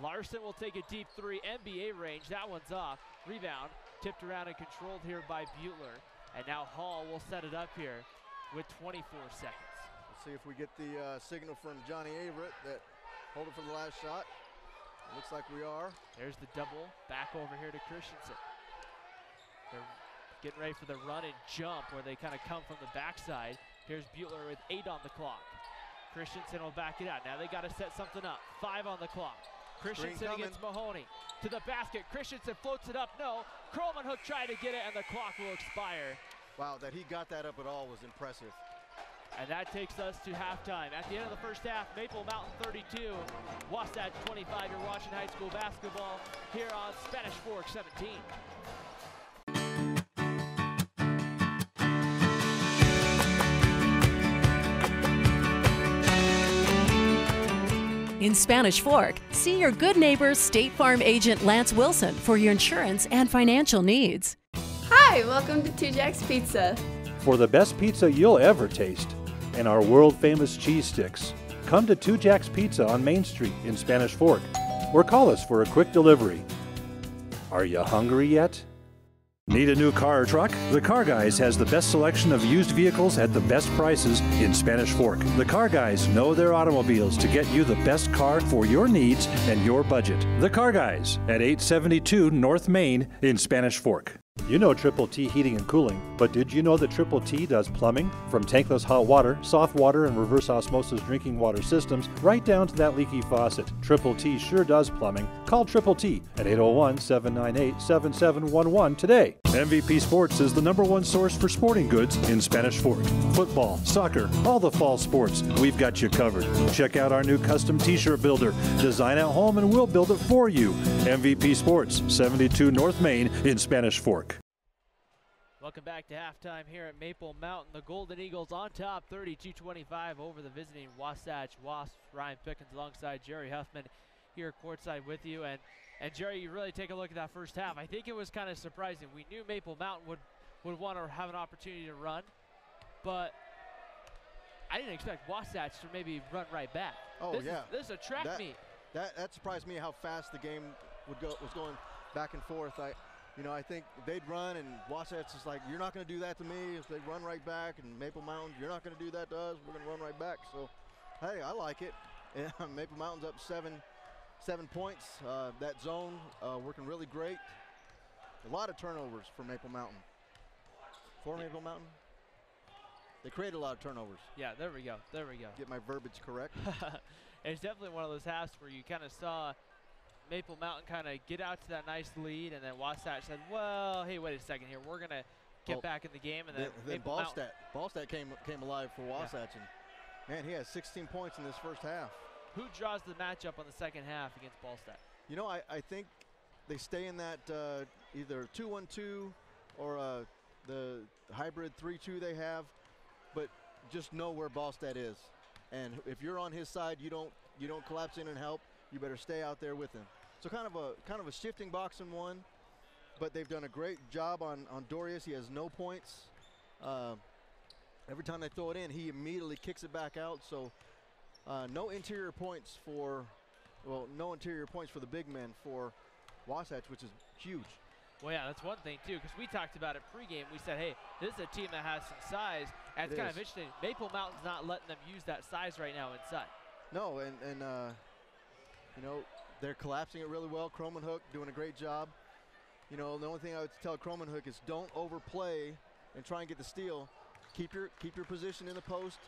Larson will take a deep 3, NBA range. That one's off. Rebound, tipped around and controlled here by Butler. And now Hall will set it up here with 24 seconds. Let's see if we get the signal from Johnny Averett that hold it for the last shot. Looks like we are. There's the double, back over here to Christensen. They're getting ready for the run and jump where they kind of come from the backside. Here's Butler with 8 on the clock. Christensen will back it out. Now they got to set something up. 5 on the clock. Christensen against Mahoney. To the basket. Christensen floats it up. No. Krollman Hook tried to get it, and the clock will expire. Wow, that he got that up at all was impressive. And that takes us to halftime. At the end of the first half, Maple Mountain 32, Wasatch 25. You're watching high school basketball here on Spanish Fork 17. In Spanish Fork, see your good neighbor State Farm agent Lance Wilson for your insurance and financial needs. Hi, welcome to 2 Jack's Pizza. For the best pizza you'll ever taste and our world-famous cheese sticks, come to 2 Jack's Pizza on Main Street in Spanish Fork or call us for a quick delivery. Are you hungry yet? Need a new car or truck? The Car Guys has the best selection of used vehicles at the best prices in Spanish Fork. The Car Guys know their automobiles to get you the best car for your needs and your budget. The Car Guys at 872 North Main in Spanish Fork. You know Triple T Heating and Cooling, but did you know that Triple T does plumbing? From tankless hot water, soft water, and reverse osmosis drinking water systems, right down to that leaky faucet. Triple T sure does plumbing. Call Triple T at 801-798-7711 today. MVP Sports is the #1 source for sporting goods in Spanish Fork. Football, soccer, all the fall sports, we've got you covered. Check out our new custom t-shirt builder. Design at home and we'll build it for you. MVP Sports, 72 North Main in Spanish Fork. Welcome back to halftime here at Maple Mountain. The Golden Eagles on top, 32-25 over the visiting Wasatch Wasps. Ryan Pickens alongside Jerry Huffman here courtside with you. And Jerry, you really take a look at that first half. I think it was kind of surprising. We knew Maple Mountain would want to have an opportunity to run, but I didn't expect Wasatch to maybe run right back. Oh, This is a track meet. That surprised me how fast the game was going. back and forth. I think they'd run, and Wasatch is like, you're not going to do that to me. If they run right back, and Maple Mountain, you're not going to do that to us. We're going to run right back. So, hey, I like it. And Maple Mountain's up seven points. That zone working really great. A lot of turnovers for Maple Mountain. For Maple Mountain, they create a lot of turnovers. Yeah, there we go. There we go. Get my verbiage correct. It's definitely one of those halves where you kind of saw Maple Mountain kind of get out to that nice lead, and then Wasatch said, well, hey, wait a second here. We're going to get back in the game. And then Ballstat came alive for Wasatch. Yeah. And, man, he has 16 points in this first half. Who draws the matchup on the second half against Ballstat? I think they stay in that either 2-1-2 or the hybrid 3-2 they have, but just know where Ballstat is. And if you're on his side, you don't collapse in and help. You better stay out there with him. So kind of a shifting box and one, but they've done a great job on Dorius. He has no points. Every time they throw it in, he immediately kicks it back out. So no interior points for the big men for Wasatch, which is huge. Well, yeah, that's one thing, too, because we talked about it pregame. We said, hey, this is a team that has some size, and it's kind of interesting. Maple Mountain's not letting them use that size right now inside. No, and they're collapsing it really well. Cromanhook doing a great job. The only thing I would tell Cromanhook is don't overplay and try and get the steal. Keep your position in the post.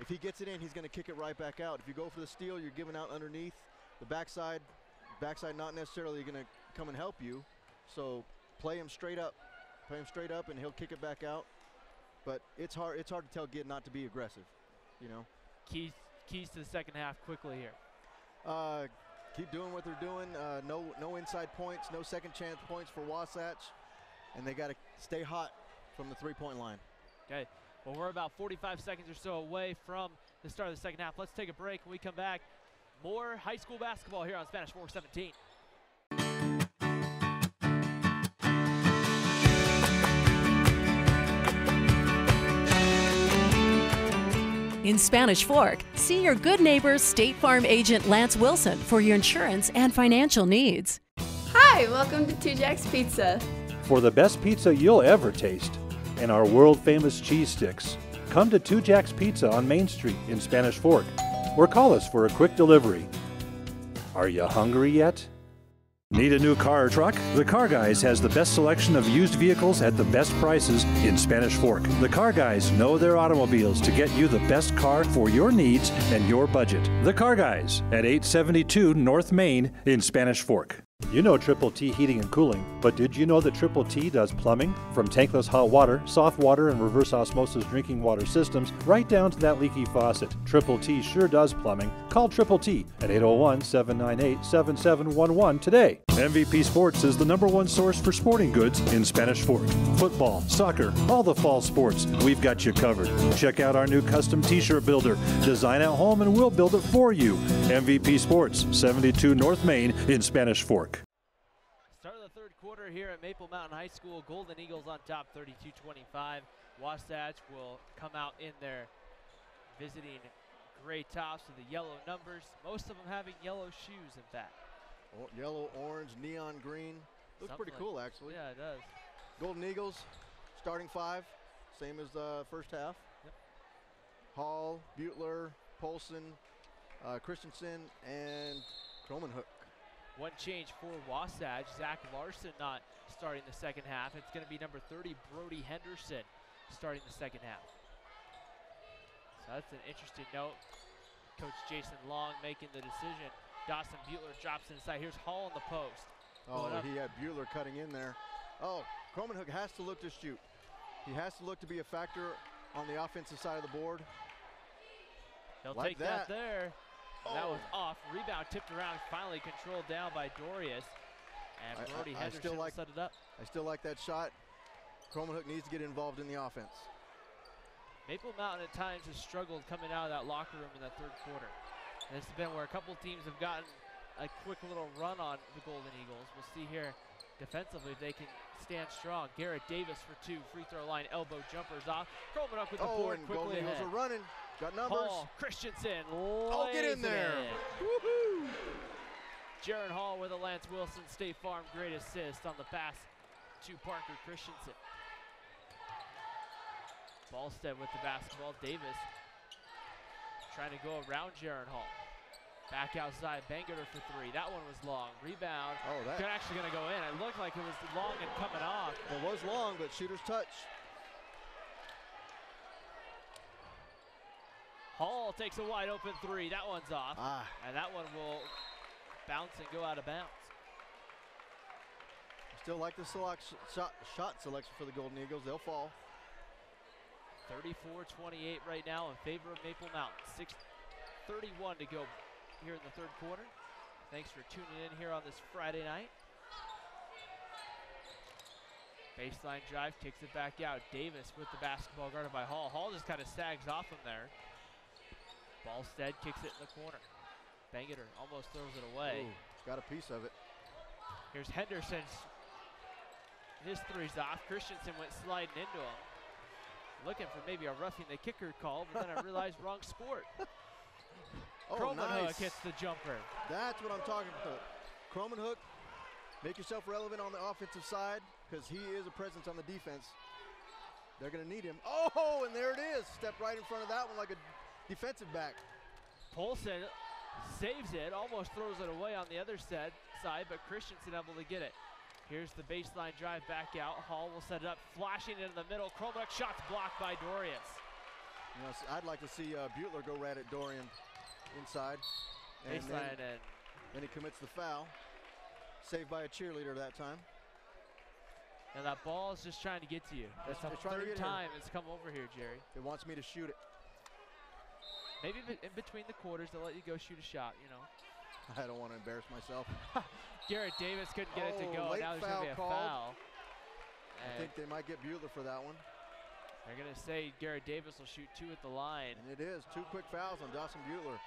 If he gets it in, he's going to kick it right back out. If you go for the steal, you're giving out underneath. The backside not necessarily going to come and help you. So play him straight up. Play him straight up, and he'll kick it back out. But it's hard to tell Gid not to be aggressive, Keys to the second half quickly here. Keep doing what they're doing. No inside points, no second chance points for Wasatch. And they got to stay hot from the three-point line. Okay. Well, we're about 45 seconds or so away from the start of the second half. Let's take a break. When we come back, more high school basketball here on Spanish 417. In Spanish Fork, see your good neighbor State Farm agent Lance Wilson for your insurance and financial needs. Hi, welcome to 2 Jack's Pizza. For the best pizza you'll ever taste and our world-famous cheese sticks, come to 2 Jack's Pizza on Main Street in Spanish Fork or call us for a quick delivery. Are you hungry yet? Need a new car or truck? The Car Guys has the best selection of used vehicles at the best prices in Spanish Fork. The Car Guys know their automobiles to get you the best car for your needs and your budget. The Car Guys at 872 North Main in Spanish Fork. You know Triple T Heating and Cooling, but did you know that Triple T does plumbing? From tankless hot water, soft water, and reverse osmosis drinking water systems, right down to that leaky faucet. Triple T sure does plumbing. Call Triple T at 801-798-7711 today. MVP Sports is the #1 source for sporting goods in Spanish Fork. Football, soccer, all the fall sports, we've got you covered. Check out our new custom t-shirt builder. Design at home and we'll build it for you. MVP Sports, 72 North Main in Spanish Fork. Start of the third quarter here at Maple Mountain High School. Golden Eagles on top 32-25. Wasatch will come out in their visiting gray tops with the yellow numbers. Most of them having yellow shoes, in fact. Oh, yellow, orange, neon green. Looks Something pretty like cool, actually. Yeah, it does. Golden Eagles, starting 5, same as the first half. Yep. Hall, Butler, Polson, Christensen, and Cromanhook. One change for Wasatch. Zach Larson not starting the second half. It's going to be number 30, Brody Henderson, starting the second half. So that's an interesting note. Coach Jason Long making the decision. Dawson Butler drops inside. Here's Hall on the post. Oh, he had Butler cutting in there. Oh, Cromanhook has to look to shoot. He has to look to be a factor on the offensive side of the board. He'll like take that there. That was off. Rebound tipped around, finally controlled down by Dorius. And Brody Henderson set it up. I still like that shot. Cromanhook needs to get involved in the offense. Maple Mountain at times has struggled coming out of that locker room in that third quarter. And this has been where a couple teams have gotten a quick little run on the Golden Eagles. We'll see here defensively if they can stand strong. Garrett Davis for 2, free throw line, elbow jumpers off. Cromanhook with the board and quickly Golden Eagles are running. Got numbers. Hall, Christensen, get in there. Woohoo! Jaron Hall with a Lance Wilson State Farm great assist on the pass to Parker Christensen. Ballstead with the basketball. Davis trying to go around Jaron Hall. Back outside, Bangerter for three. That one was long. Rebound. Oh, that actually going to go in. It looked like it was long and coming off. It was long, but shooter's touch. Hall takes a wide open three. That one's off. And that one will bounce and go out of bounds. Still like the shot selection for the Golden Eagles. They'll fall. 34-28 right now in favor of Maple Mountain. 6:31 to go here in the third quarter. Thanks for tuning in here on this Friday night. Baseline drive, kicks it back out. Davis with the basketball guarded by Hall. Hall just kind of sags off him there. Ballstead kicks it in the corner. Bangerter almost throws it away. Ooh, got a piece of it. Here's Henderson's. His three's off. Christensen went sliding into him. Looking for maybe a roughing the kicker call, but then I realized wrong sport. Croman Hook hits the jumper. That's what I'm talking about. Croman Hook, make yourself relevant on the offensive side because he is a presence on the defense. They're going to need him. Oh, and there it is. Step right in front of that one like a defensive back. Polson saves it, almost throws it away on the other side, but Christensen able to get it. Here's the baseline drive back out. Hall will set it up, flashing into the middle. Croman shots blocked by Dorius. You know, I'd like to see Butler go right at Dorian inside. And then he commits the foul. Saved by a cheerleader that time. And that ball is just trying to get to you. That's the third time it's come over here, Jerry. It wants me to shoot it. Maybe in between the quarters, they'll let you go shoot a shot, you know. I don't want to embarrass myself. Garrett Davis couldn't get it to go. Now there's going to be a foul. I think they might get Butler for that one. They're going to say Garrett Davis will shoot two at the line. And it is. 2 quick fouls on Dawson Butler.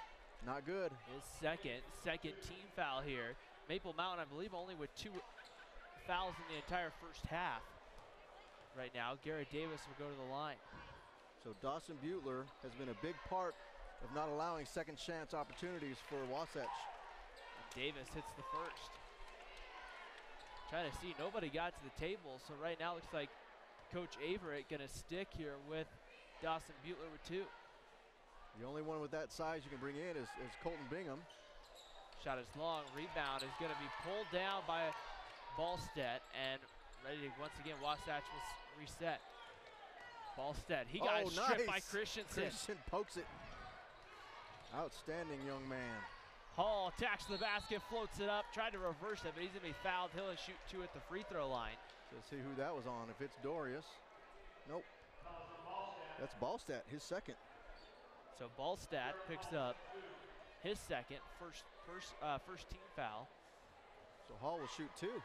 Not good. His second team foul here. Maple Mountain, I believe, only with 2 fouls in the entire first half. Right now, Garrett Davis will go to the line. So Dawson Butler has been a big part of not allowing second chance opportunities for Wasatch. Davis hits the first. Trying to see, nobody got to the table, so right now looks like Coach Averett gonna stick here with Dawson Butler with 2. The only one with that size you can bring in is Colton Bingham. Shot is long, rebound is gonna be pulled down by Ballstead, and ready to, once again, Wasatch will reset. Ballstead, he got stripped by Christensen. Christensen pokes it. Outstanding young man. Hall attacks the basket, floats it up, tried to reverse it, but he's gonna be fouled. He'll shoot 2 at the free throw line. Let's see who that was on. If it's Dorius. Nope. That's Ballstead, his second. So Ballstead picks up his second, first team foul. So Hall will shoot 2.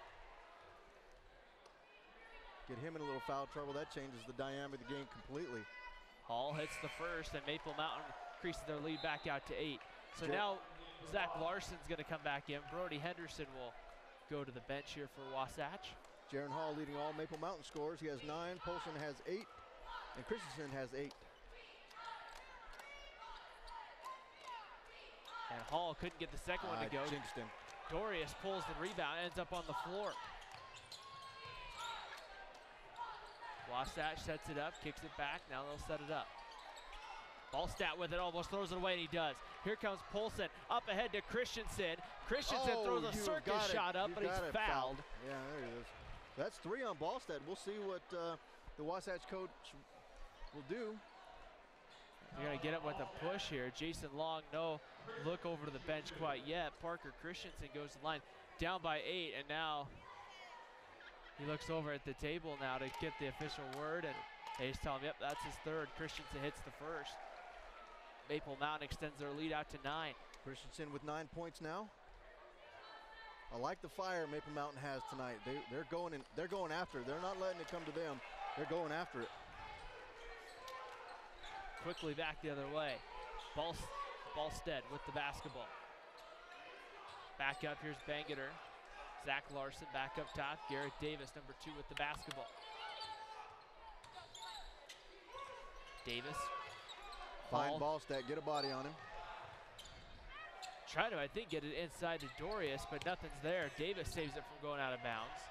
Get him in a little foul trouble. That changes the dynamic of the game completely. Hall hits the first, and Maple Mountain increases their lead back out to 8. So now Zach Larson's going to come back in. Brody Henderson will go to the bench here for Wasatch. Jaron Hall leading all Maple Mountain scores. He has 9, Polson has 8, and Christensen has 8. And Hall couldn't get the second one to go. Jinxed him. Dorius pulls the rebound, ends up on the floor. Wasatch sets it up, kicks it back. Now they'll set it up. Ballstead with it, almost throws it away, and he does. Here comes Polson, up ahead to Christensen. Christensen throws a circus shot up, but he's fouled. Yeah, there he is. That's 3 on Ballstead. We'll see what the Wasatch coach will do. You're going to get it with a push here. Jason Long, no look over to the bench quite yet. Parker Christensen goes to the line, down by 8, and now he looks over at the table now to get the official word, and they just tell him, yep, that's his third. Christensen hits the first. Maple Mountain extends their lead out to 9. Christensen with 9 points now. I like the fire Maple Mountain has tonight. They're going after it. They're not letting it come to them. They're going after it. Quickly back the other way. Ballstead with the basketball. Back up, here's Bangerter. Zach Larson back up top. Garrett Davis, number 2, with the basketball. Davis. Fine Ballstead, get a body on him. Trying to, I think, get it inside to Dorius, but nothing's there. Davis saves it from going out of bounds.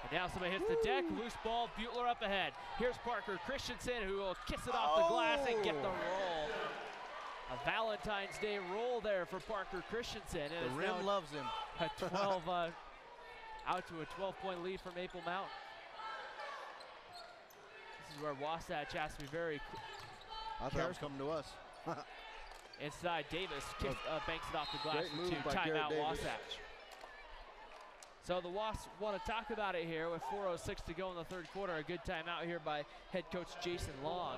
And now somebody hits the deck, loose ball, Butler up ahead. Here's Parker Christensen, who will kiss it off the glass and get the roll. A Valentine's Day roll there for Parker Christensen. The rim loves him. A 12, out to a 12-point lead for Maple Mountain. This is where Wasatch has to be very I thought it was coming to us. Inside, Davis banks it off the glass Great move for 2. by Garrett Timeout, Davis. Wasatch. So the Wasps want to talk about it here with 4:06 to go in the third quarter. A good timeout here by head coach Jason Long.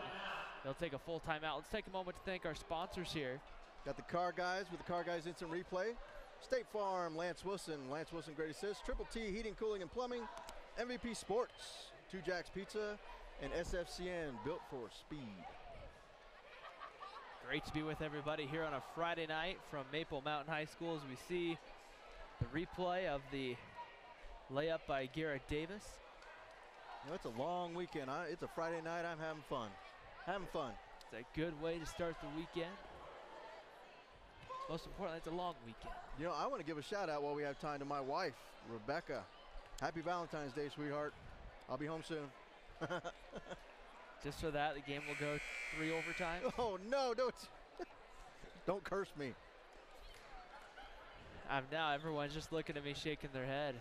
They'll take a full timeout. Let's take a moment to thank our sponsors here. Got the Car Guys with the Car Guys Instant Replay. State Farm, Lance Wilson Great Assist, Triple T Heating, Cooling, and Plumbing, MVP Sports, 2 Jacks Pizza, and SFCN, built for speed. Great to be with everybody here on a Friday night from Maple Mountain High School as we see the replay of the layup by Garrett Davis. You know, it's a long weekend. It's a Friday night. I'm having fun. It's a good way to start the weekend. Most importantly, it's a long weekend. You know, I want to give a shout out while we have time to my wife, Rebecca. Happy Valentine's Day, sweetheart. I'll be home soon. Just for that, the game will go 3 overtimes. Oh no, don't curse me. Now everyone's just looking at me shaking their head.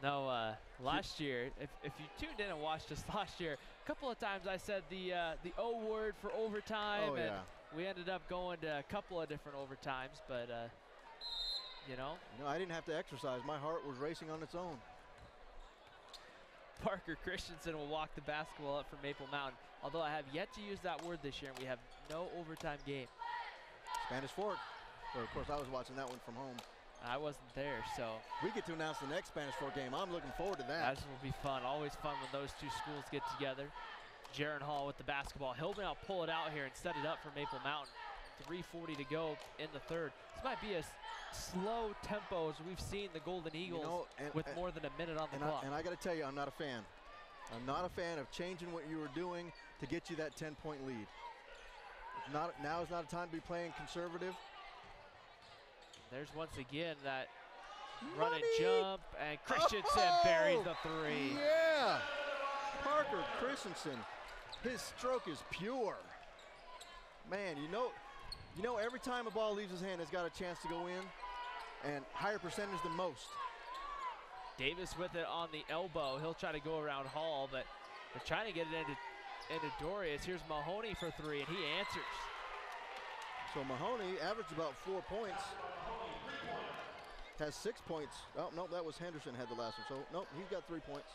No, last year, if you tuned in and watched us last year, a couple of times I said the O word for overtime, Oh, and yeah. we ended up going to a couple of different overtimes, but you know. No, I didn't have to exercise. My heart was racing on its own. Parker Christensen will walk the basketball up for Maple Mountain, although I have yet to use that word this year, and we have no overtime game. Spanish Fork. Well, of course, I was watching that one from home. I wasn't there, so. We get to announce the next Spanish Fork game. I'm looking forward to that. That will be fun. Always fun when those two schools get together. Jaron Hall with the basketball. He'll now pull it out here and set it up for Maple Mountain. 3:40 to go in the third. This might be as slow tempo as we've seen the Golden Eagles with more than a minute on the clock. And I got to tell you, I'm not a fan. I'm not a fan of changing what you were doing to get you that 10-point lead. Now is not a time to be playing conservative. There's once again that run and jump, and Christensen buries the 3. Yeah, Parker Christensen, his stroke is pure. Man, you know every time a ball leaves his hand, it's got a chance to go in, and higher percentage than most. Davis with it on the elbow. He'll try to go around Hall, but they're trying to get it into Dorius. Here's Mahoney for 3, and he answers. So Mahoney averaged about 4 points. Has 6 points. Oh, no, that was Henderson had the last one. So, nope, he's got 3 points.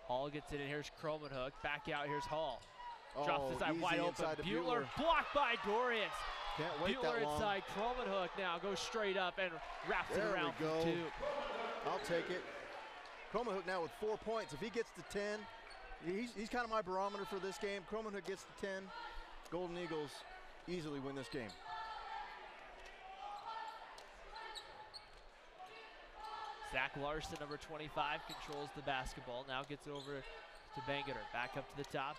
Hall gets it in. Here's Cromanhook. Back out. Here's Hall. Drops Oh, inside easy wide open. inside to Butler blocked by Dorius. Can't wait Butler that long. inside. Cromanhook now goes straight up and wraps There it around we for go. 2. I'll take it. Cromanhook now with 4 points. If he gets to 10, he's kind of my barometer for this game. Cromanhook gets to 10. Golden Eagles easily win this game. Zach Larson, number 25, controls the basketball. Now gets it over to Bangeter. Back up to the top.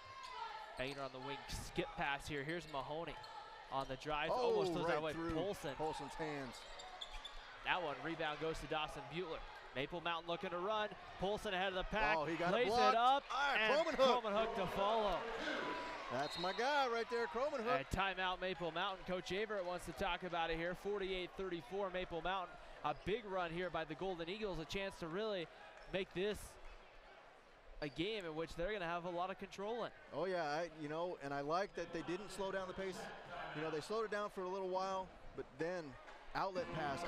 Bangeter on the wing. Skip pass here. Here's Mahoney on the drive. Almost throws that away. Polson's hands. That one, rebound goes to Dawson Butler. Maple Mountain looking to run. Polson ahead of the pack. Oh, he got lays it blocked. it up. And And Cromanhook to follow. That's my guy right there, Cromanhook. And timeout Maple Mountain. Coach Averett wants to talk about it here. 48-34 Maple Mountain. A big run here by the Golden Eagles. A chance to really make this a game in which they're going to have a lot of control in. Oh yeah, and I like that they didn't slow down the pace. They slowed it down for a little while, but then outlet pass,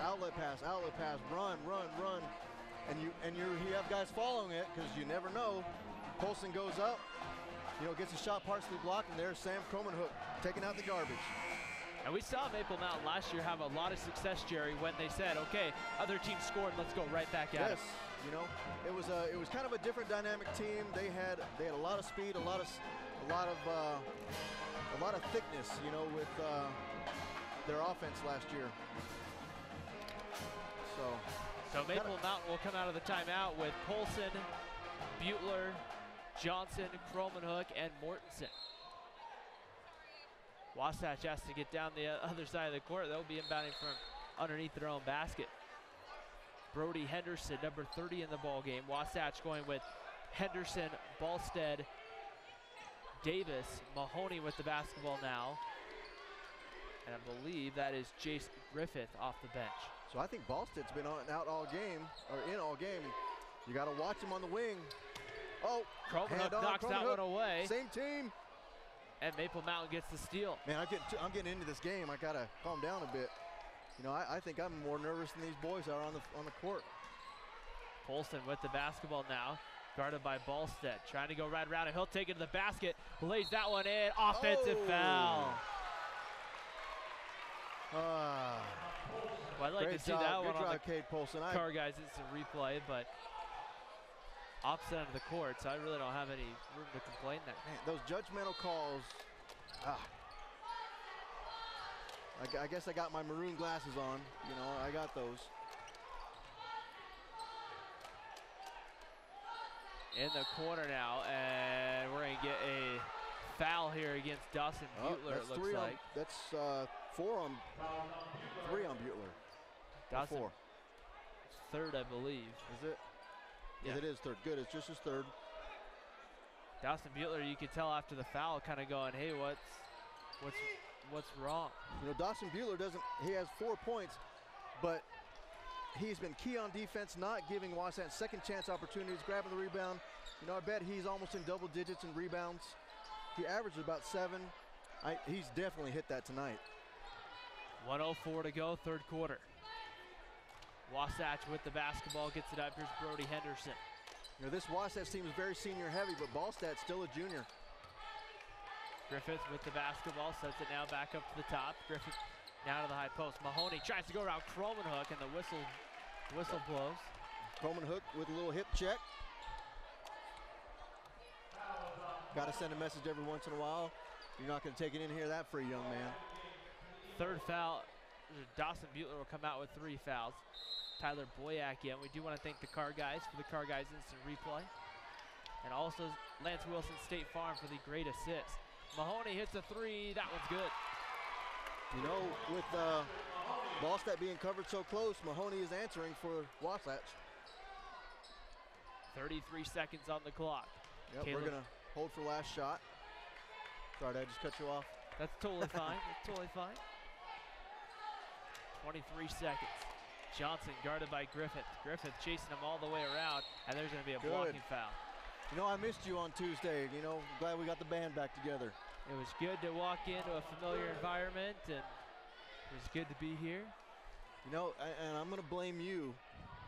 run, and you have guys following it because you never know. Polson goes up, gets a shot partially blocked, and there's Sam Cromanhook taking out the garbage. And we saw Maple Mountain last year have a lot of success, Jerry, when they said, okay, other teams scored, let's go right back at it. Yes, it was kind of a different dynamic team. They had a lot of speed, a lot of thickness, with their offense last year. So Maple Mountain will come out of the timeout with Polson, Butler, Johnson, Cromanhook, and Mortensen. Wasatch has to get down the other side of the court. They'll be inbounding from underneath their own basket. Brody Henderson, number 30 in the ball game. Wasatch going with Henderson, Ballstead, Davis, Mahoney with the basketball now. And I believe that is Jace Griffith off the bench. So I think Ballstead's been out all game, or in all game. You got to watch him on the wing. Oh, Cromanhook knocks that one away. Same team. And Maple Mountain gets the steal. Man, I'm getting into this game. I gotta calm down a bit. You know, I think I'm more nervous than these boys are on the court. Polson with the basketball now, guarded by Ballstead, trying to go right around him. He'll take it to the basket, lays that one in. Offensive foul. Well, I'd like to see that one on the Cade Polson. car guys. It's a replay, but opposite end of the court, so I really don't have any room to complain there. Man, those judgmental calls. I guess I got my maroon glasses on. You know, I got those. In the corner now, and we're going to get a foul here against Dawson Butler, it looks like. That's 3 on Butler. Dawson, four. Third, I believe. Is it? Yeah, it is third. Good, it's just his third. Dawson Butler, you could tell after the foul, kind of going, hey, what's wrong? You know, Dawson Butler he has 4 points, but he's been key on defense, not giving Wasatch second chance opportunities, grabbing the rebound. You know, I bet he's almost in double digits in rebounds. He averages about 7. He's definitely hit that tonight. 1:04 to go, third quarter. Wasatch with the basketball, gets it up. Here's Brody Henderson. You know, this Wasatch team is very senior heavy, but Ballstad's still a junior. Griffith with the basketball, sets it now back up to the top. Griffith now to the high post. Mahoney tries to go around Cromanhook, and the whistle blows. Cromanhook with a little hip check. Got to send a message every once in a while. You're not going to take it in here that free, young man. Third foul. Dawson Butler will come out with 3 fouls. Tyler Boyack in. We do want to thank the car guys for the car guys instant replay. And also Lance Wilson State Farm for the great assist. Mahoney hits a 3. That one's good. You know, with Ballstead being covered so close, Mahoney is answering for Wasatch. 33 seconds on the clock. Yep, we're going to hold for last shot. Sorry, did I just cut you off? That's totally fine. That's totally fine. 23 seconds. Johnson guarded by Griffith. Griffith chasing him all the way around, and there's going to be a blocking foul. You know, I missed you on Tuesday. You know, glad we got the band back together. It was good to walk into a familiar environment, and it was good to be here. You know, and I'm going to blame you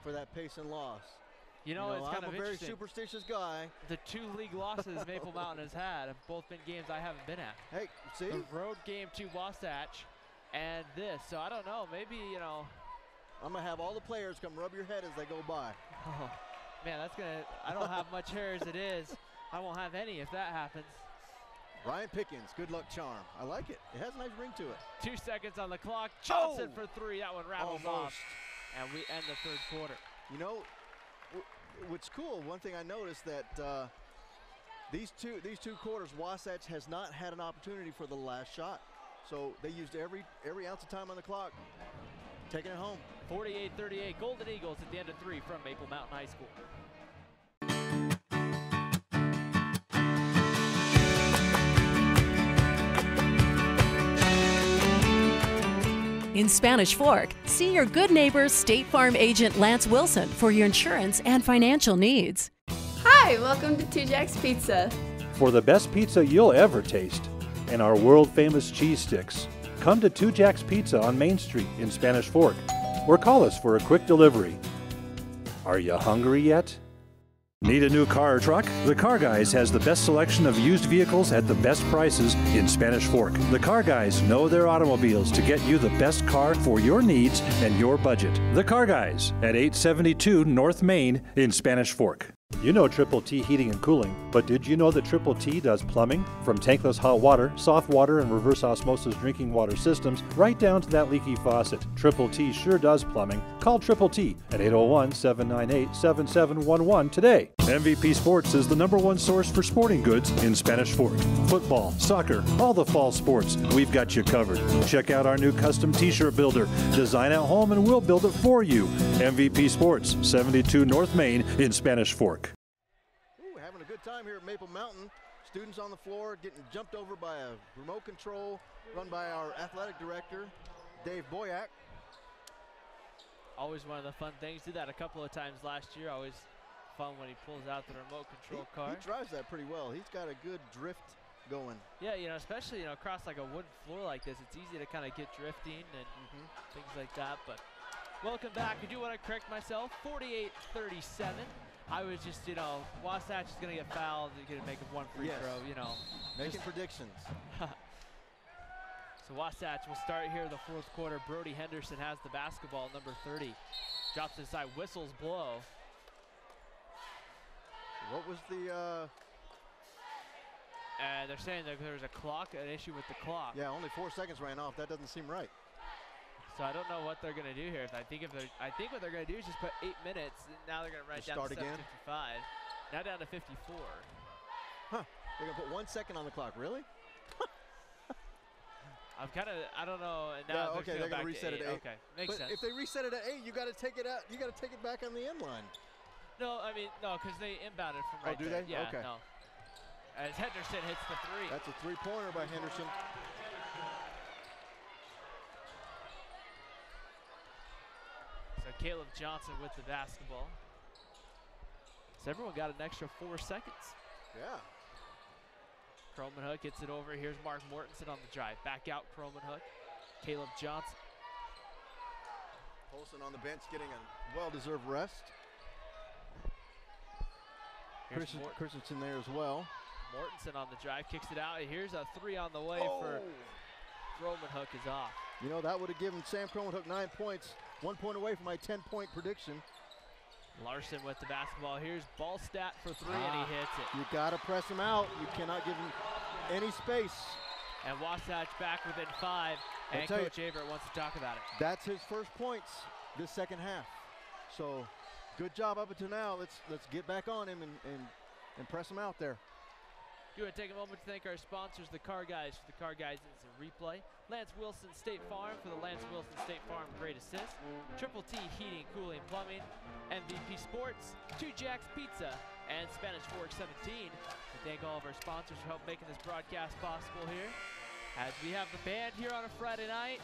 for that Payson loss. You know, it's kind of I'm a very interesting. Superstitious guy. The 2 league losses Maple Mountain has had have both been games I haven't been at. Hey, see? The road game to Wasatch and this. So I don't know, maybe, you know. I'm going to have all the players come rub your head as they go by. Oh, man, that's going to, I don't have much hair as it is. I won't have any if that happens. Ryan Pickens, good luck charm. I like it. It has a nice ring to it. 2 seconds on the clock. Johnson for 3. That one rattles off. And we end the third quarter. You know, what's cool, one thing I noticed that these two quarters, Wasatch has not had an opportunity for the last shot. So they used every ounce of time on the clock, taking it home. 48-38, Golden Eagles at the end of 3 from Maple Mountain High School. In Spanish Fork, see your good neighbor State Farm agent Lance Wilson for your insurance and financial needs. Hi, welcome to 2 Jack's Pizza. For the best pizza you'll ever taste and our world-famous cheese sticks, come to 2 Jack's Pizza on Main Street in Spanish Fork or call us for a quick delivery. Are you hungry yet? Need a new car or truck? The Car Guys has the best selection of used vehicles at the best prices in Spanish Fork. The Car Guys know their automobiles to get you the best car for your needs and your budget. The Car Guys at 872 North Main in Spanish Fork. You know Triple T Heating and Cooling, but did you know that Triple T does plumbing? From tankless hot water, soft water, and reverse osmosis drinking water systems, right down to that leaky faucet. Triple T sure does plumbing. Call Triple T at 801-798-7711 today. MVP Sports is the #1 source for sporting goods in Spanish Fork. Football, soccer, all the fall sports, we've got you covered. Check out our new custom t-shirt builder. Design at home and we'll build it for you. MVP Sports, 72 North Main in Spanish Fork. Having a good time here at Maple Mountain. Students on the floor getting jumped over by a remote control run by our athletic director, Dave Boyack. Always one of the fun things. Did that a couple of times last year. Always fun when he pulls out the remote control car. He drives that pretty well. He's got a good drift going. Yeah, especially across like a wooden floor like this, it's easy to kind of get drifting and things like that. But welcome back. I do want to correct myself. 48-37. I was just, Wasatch is going to get fouled. He's going to make one free throw, Making predictions. So Wasatch will start here in the fourth quarter. Brody Henderson has the basketball, number 30. Drops inside, whistles blow. What was the... And they're saying that there's an issue with the clock. Yeah, only 4 seconds ran off. That doesn't seem right. So I don't know what they're going to do here. I think what they're going to do is just put 8 minutes. And now they're going to write down to 7:55. Now down to 54. Huh? They're going to put 1 second on the clock. Really? I don't know. And now they're going to reset it at 8. Okay, makes sense. If they reset it at 8, you got to take it out. You got to take it back on the end line. No, no, because they inbounded from right there. Do they? Yeah, okay. No. As Henderson hits the three. That's a three-pointer by Henderson. So Caleb Johnson with the basketball. So everyone got an extra 4 seconds. Yeah. Croman Hook gets it over. Here's Mark Mortensen on the drive. Back out Croman Hook. Caleb Johnson. Polson on the bench getting a well-deserved rest. Christensen there as well. Mortensen on the drive, kicks it out. Here's a three on the way for Croman Hook is off. That would have given Sam Croman Hook 9 points. 1 point away from my 10-point prediction. Larson with the basketball. Here's Ballstat for three, and he hits it. You got to press him out. You cannot give him any space. And Wasatch back within 5, and Coach Averett wants to talk about it. That's his first points this second half. So good job up until now. Let's get back on him and press him out there. Do want to take a moment to thank our sponsors, the Car Guys, for the Car Guys Instant Replay, Lance Wilson State Farm for the Lance Wilson State Farm Great Assist, Triple T Heating, Cooling, Plumbing, MVP Sports, 2 Jacks Pizza, and Spanish Fork 17. We thank all of our sponsors for help making this broadcast possible here. As we have the band here on a Friday night,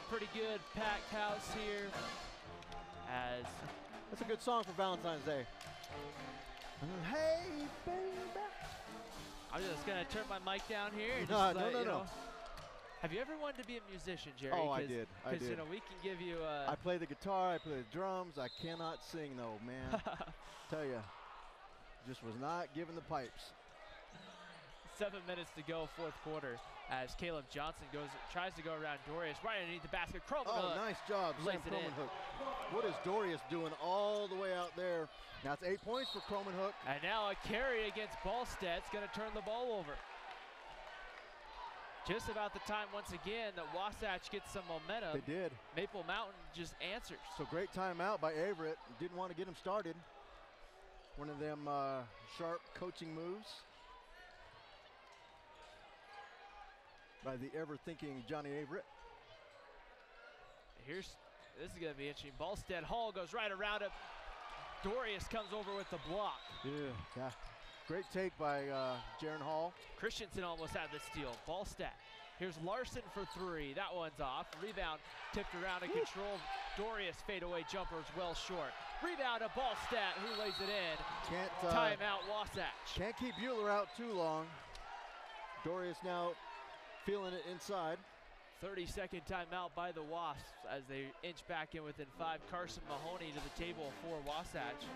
pretty good packed house here. That's a good song for Valentine's Day. Hey, baby. I'm just going to turn my mic down here. And No. Have you ever wanted to be a musician, Jerry? Oh, I did. Because, we can give you I play the guitar, I play the drums. I cannot sing, though, man. Tell you, just was not given the pipes. 7 minutes to go, fourth quarter, as Caleb Johnson tries to go around Dorius right underneath the basket. Croman nice job, Sam Croman Hook. What is Dorius doing all the way out there? Now it's 8 points for Croman Hook. And now a carry against Ballstedt's going to turn the ball over. Just about the time once again that Wasatch gets some momentum. They did. Maple Mountain just answers. So great timeout by Averett. Didn't want to get him started. One of them sharp coaching moves by the ever-thinking Johnny Averett. This is going to be interesting. Ballstedt Hall goes right around him. Dorius comes over with the block. Yeah. Great take by Jaron Hall. Christensen almost had the steal. Ballstedt. Here's Larson for three. That one's off. Rebound tipped around and controlled. Dorius fadeaway jumper is well short. Rebound to Ballstedt, who lays it in. Timeout Wasatch. Can't keep Bueller out too long. Dorius now feeling it inside. 30-second timeout by the Wasps as they inch back in within 5. Carson Mahoney to the table for Wasatch.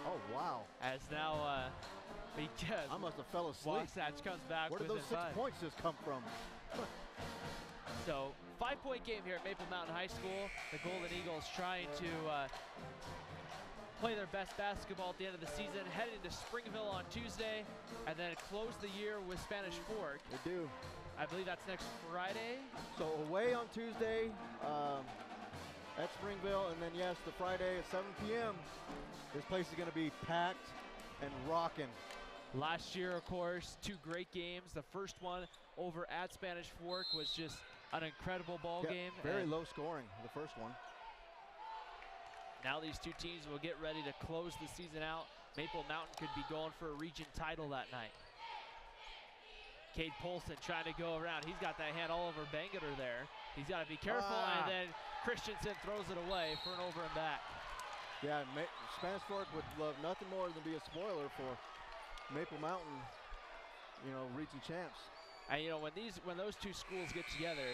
Oh, wow. As now, I must have fell asleep. Wasatch comes back within 5. Where did those 6 points just come from? So 5 5-point game here at Maple Mountain High School. The Golden Eagles trying to play their best basketball at the end of the season, heading to Springville on Tuesday, and then close the year with Spanish Fork. They do. I believe that's next Friday. So away on Tuesday at Springville, and then yes, the Friday at 7 p.m. This place is going to be packed and rocking. Last year, of course, 2 great games. The first one over at Spanish Fork was just an incredible ball game. Very low scoring, the first one. Now these two teams will get ready to close the season out. Maple Mountain could be going for a region title that night. Cade Polson trying to go around. He's got that hand all over Bangeter there. He's got to be careful, and then Christensen throws it away for an over and back. Yeah, Spanish Fork would love nothing more than be a spoiler for Maple Mountain, you know, region champs. And you know, when those two schools get together,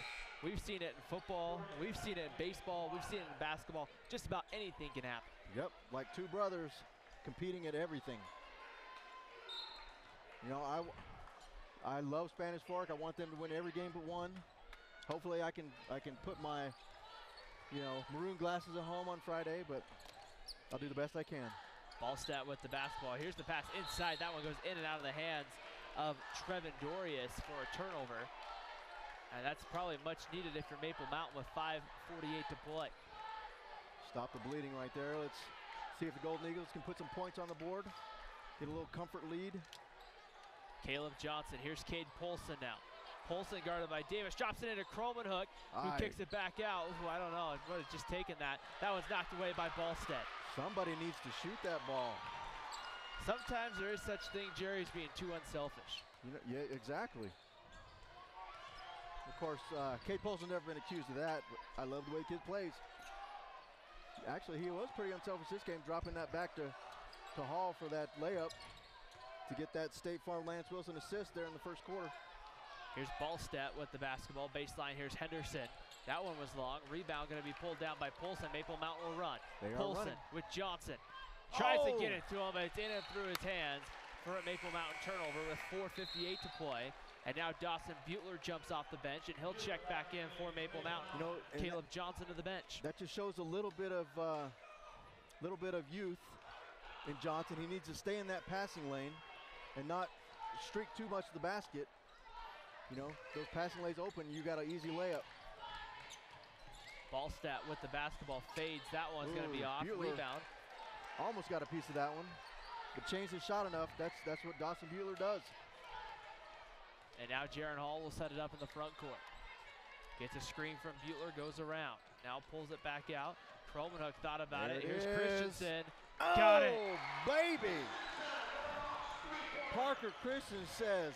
we've seen it in football, we've seen it in baseball, we've seen it in basketball. Just about anything can happen. Yep, like two brothers competing at everything. You know, I love Spanish Fork. I want them to win every game but one. Hopefully I can put my, you know, maroon glasses at home on Friday, but I'll do the best I can. Ballstat with the basketball. Here's the pass inside. That one goes in and out of the hands of Trevin Dorius for a turnover. And that's probably much needed if you're Maple Mountain with 5:48 to play. Stop the bleeding right there. Let's see if the Golden Eagles can put some points on the board. Get a little comfort lead. Caleb Johnson. Here's Cade Polson now. Polson guarded by Davis. Drops it into Cromanhook, who kicks it back out. Ooh, I don't know. I would have just taken that. That was knocked away by Ballstead. Somebody needs to shoot that ball. Sometimes there is such thing, Jerry, as being too unselfish. You know, yeah, exactly. Of course, Cade Polson's never been accused of that, but I love the way kid plays. Actually, he was pretty unselfish this game, dropping that back to Hall for that layup to get that State Farm Lance Wilson assist there in the first quarter. Here's Ballstat with the basketball. Baseline, here's Henderson. That one was long. Rebound going to be pulled down by Polson. Maple Mountain will run. Polson with Johnson. Tries to get it to him, but it's in and through his hands for a Maple Mountain turnover with 4:58 to play. And now Dawson Butler jumps off the bench, and he'll check back in for Maple Mountain. You know, Caleb Johnson to the bench. That just shows a little bit of youth in Johnson. He needs to stay in that passing lane and not streak too much to the basket. You know, those passing lanes open, you got an easy layup. Ballstat with the basketball fades. That one's going to be off. Butler Rebound. almost got a piece of that one, but changed his shot enough. That's what Dawson Butler does. And now Jaron Hall will set it up in the front court. Gets a screen from Butler, goes around. Now pulls it back out. Cromanhook thought about it. Here's Christensen. Got it. Oh, baby. Parker Christensen says,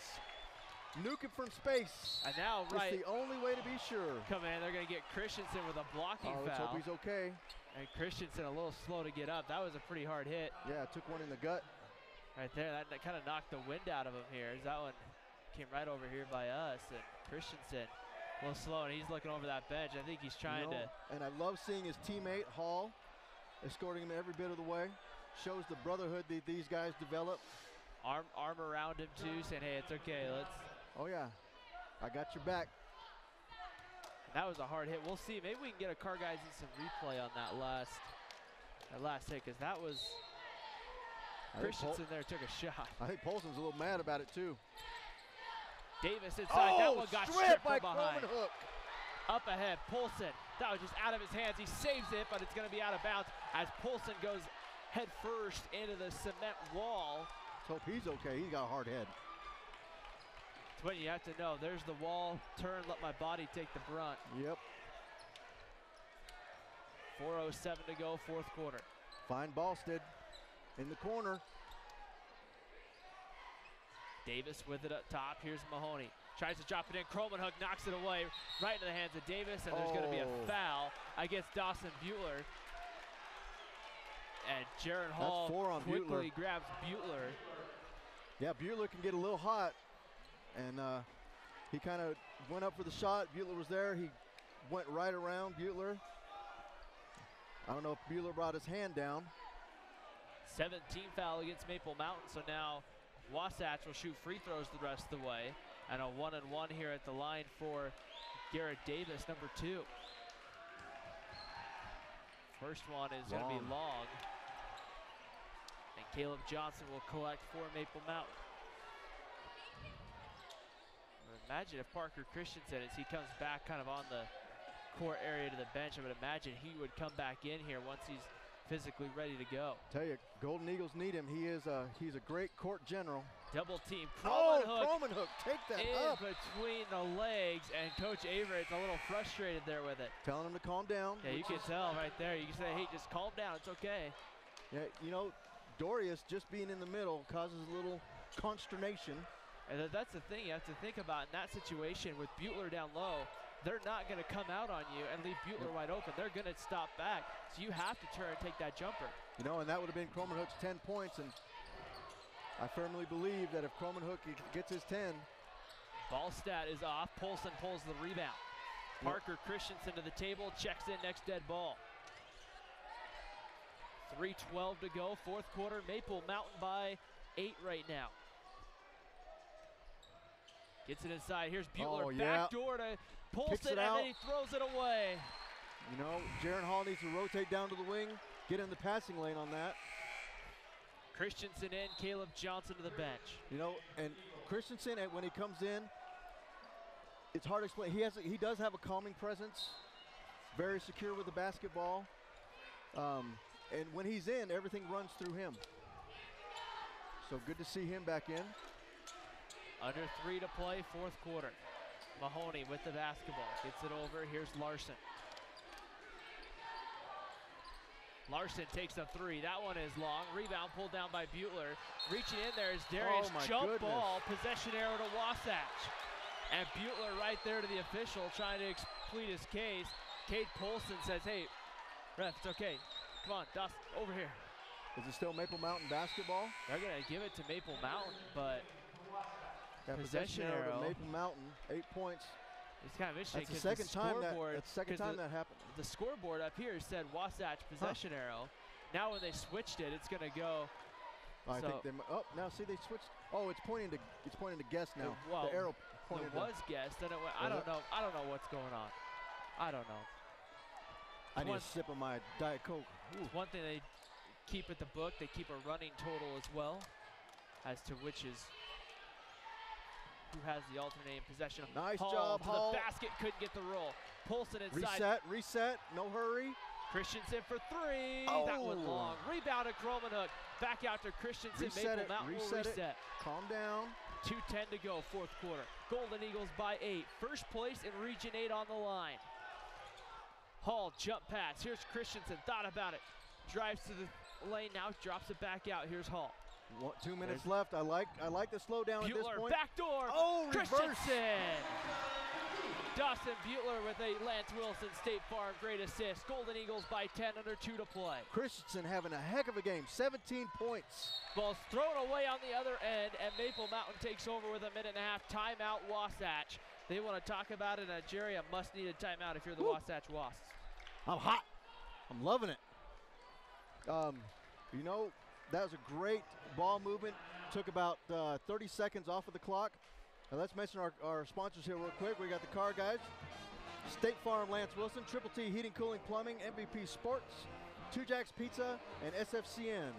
nuke it from space. And now, it's the only way to be sure. Come in, they're going to get Christensen with a blocking foul. Let's hope he's okay. And Christensen a little slow to get up. That was a pretty hard hit. Yeah, took one in the gut. Right there, that kind of knocked the wind out of him here. That one came right over here by us, and Christensen a little slow, and he's looking over that bench. I think he's trying to. And I love seeing his teammate, Hall, escorting him every bit of the way. Shows the brotherhood that these guys develop. Arm around him, too, saying, hey, it's okay, let's. Oh, yeah, I got your back. That was a hard hit. We'll see. Maybe we can get a car guys in some replay on that last hit, because that was. Christensen there took a shot. I think Polson's a little mad about it, too. Davis inside. That one got stripped by from behind. Cromanhook. Up ahead, Polson. That was just out of his hands. He saves it, but it's going to be out of bounds as Polson goes head first into the cement wall. Let's hope he's okay. He's got a hard head. That's what you have to know. There's the wall. Turn, let my body take the brunt. Yep. 4:07 to go, fourth quarter. Fine Ballstead in the corner. Davis with it up top. Here's Mahoney. Tries to drop it in. Cromanhook knocks it away right into the hands of Davis, and there's going to be a foul against Dawson Butler. And Jaron Hall quickly grabs Butler. Yeah, Butler can get a little hot, and he kind of went up for the shot. Butler was there. He went right around Butler. I don't know if Butler brought his hand down. 17 foul against Maple Mountain, so now Wasatch will shoot free throws the rest of the way. And a 1-and-1 here at the line for Garrett Davis, number 2. First one is going to be long. And Caleb Johnson will collect for Maple Mountain. Imagine if Parker Christensen, as he comes back kind of on the court area to the bench, I would imagine he would come back in here once he's physically ready to go. Tell you, Golden Eagles need him. He's a great court general. Double team. Croman hook, take that up. Between the legs, and Coach Averett's a little frustrated there with it. Telling him to calm down. Yeah, you can tell right there. You can say, hey, just calm down, it's okay. Yeah, you know, Dorius just being in the middle causes a little consternation. And that's the thing you have to think about in that situation with Butler down low. They're not going to come out on you and leave Butler wide open. They're going to stop back. So you have to turn and take that jumper. You know, and that would have been Croman Hook's 10 points. And I firmly believe that if Croman Hook gets his 10. Ball stat is off. Polson pulls the rebound. Parker Christensen to the table, checks in next dead ball. 3:12 to go, fourth quarter. Maple Mountain by 8 right now. Gets it inside. Here's Butler, backdoor to Polson, and then he throws it away. You know, Jaron Hall needs to rotate down to the wing, get in the passing lane on that. Christensen in, Caleb Johnson to the bench. You know, and Christensen, when he comes in, it's hard to explain. He does have a calming presence, very secure with the basketball. And when he's in, everything runs through him. So good to see him back in. Under 3 to play, fourth quarter. Mahoney with the basketball, gets it over. Here's Larson. Larson takes a 3. That one is long. Rebound pulled down by Butler. Reaching in there is Darius. Jump ball, possession arrow to Wasatch. And Butler right there to the official trying to complete his case. Cade Polson says, hey, ref, it's okay. Come on, Dust, over here. Is it still Maple Mountain basketball? They're going to give it to Maple Mountain, but possession arrow to Maple Mountain, 8 points. It's kind of interesting because that's the second time that happened. The scoreboard up here said Wasatch possession arrow. Now when they switched it, it's going to go. I think they. Oh, now see they switched. Oh, it's pointing to guess now. Well, the arrow pointed. It was guessed, and it went. I don't know. I don't know what's going on. I don't know. I need a sip of my Diet Coke. It's one thing they keep at the book. They keep a running total as well, as to which is who has the alternating possession. Nice Hall job, to Hall. the basket, couldn't get the roll. Polson inside. Reset, no hurry. Christensen for 3. That one long. Rebounded Croman Hook. Back out to Christensen. Maple Mountain will reset. Calm down. 2:10 to go, fourth quarter. Golden Eagles by 8. First place in Region 8 on the line. Hall, jump pass. Here's Christensen. Thought about it. Drives to the lane now. Drops it back out. Here's Hall. 2 minutes left. I like the slowdown at this point. Backdoor. Christensen. Dawson Butler with a Lance Wilson State Farm great assist. Golden Eagles by 10, under 2 to play. Christensen having a heck of a game. 17 points. Ball's thrown away on the other end, and Maple Mountain takes over with a minute and a half. Timeout, Wasatch. They want to talk about it, and Jerry, a must-needed timeout if you're the Wasatch Wasps. I'm hot. I'm loving it. You know, that was a great ball movement. Took about 30 seconds off of the clock. Now let's mention our sponsors here real quick. We got the car guys. State Farm Lance Wilson, Triple T Heating, Cooling, Plumbing, MVP Sports, 2 Jacks Pizza, and SFCN.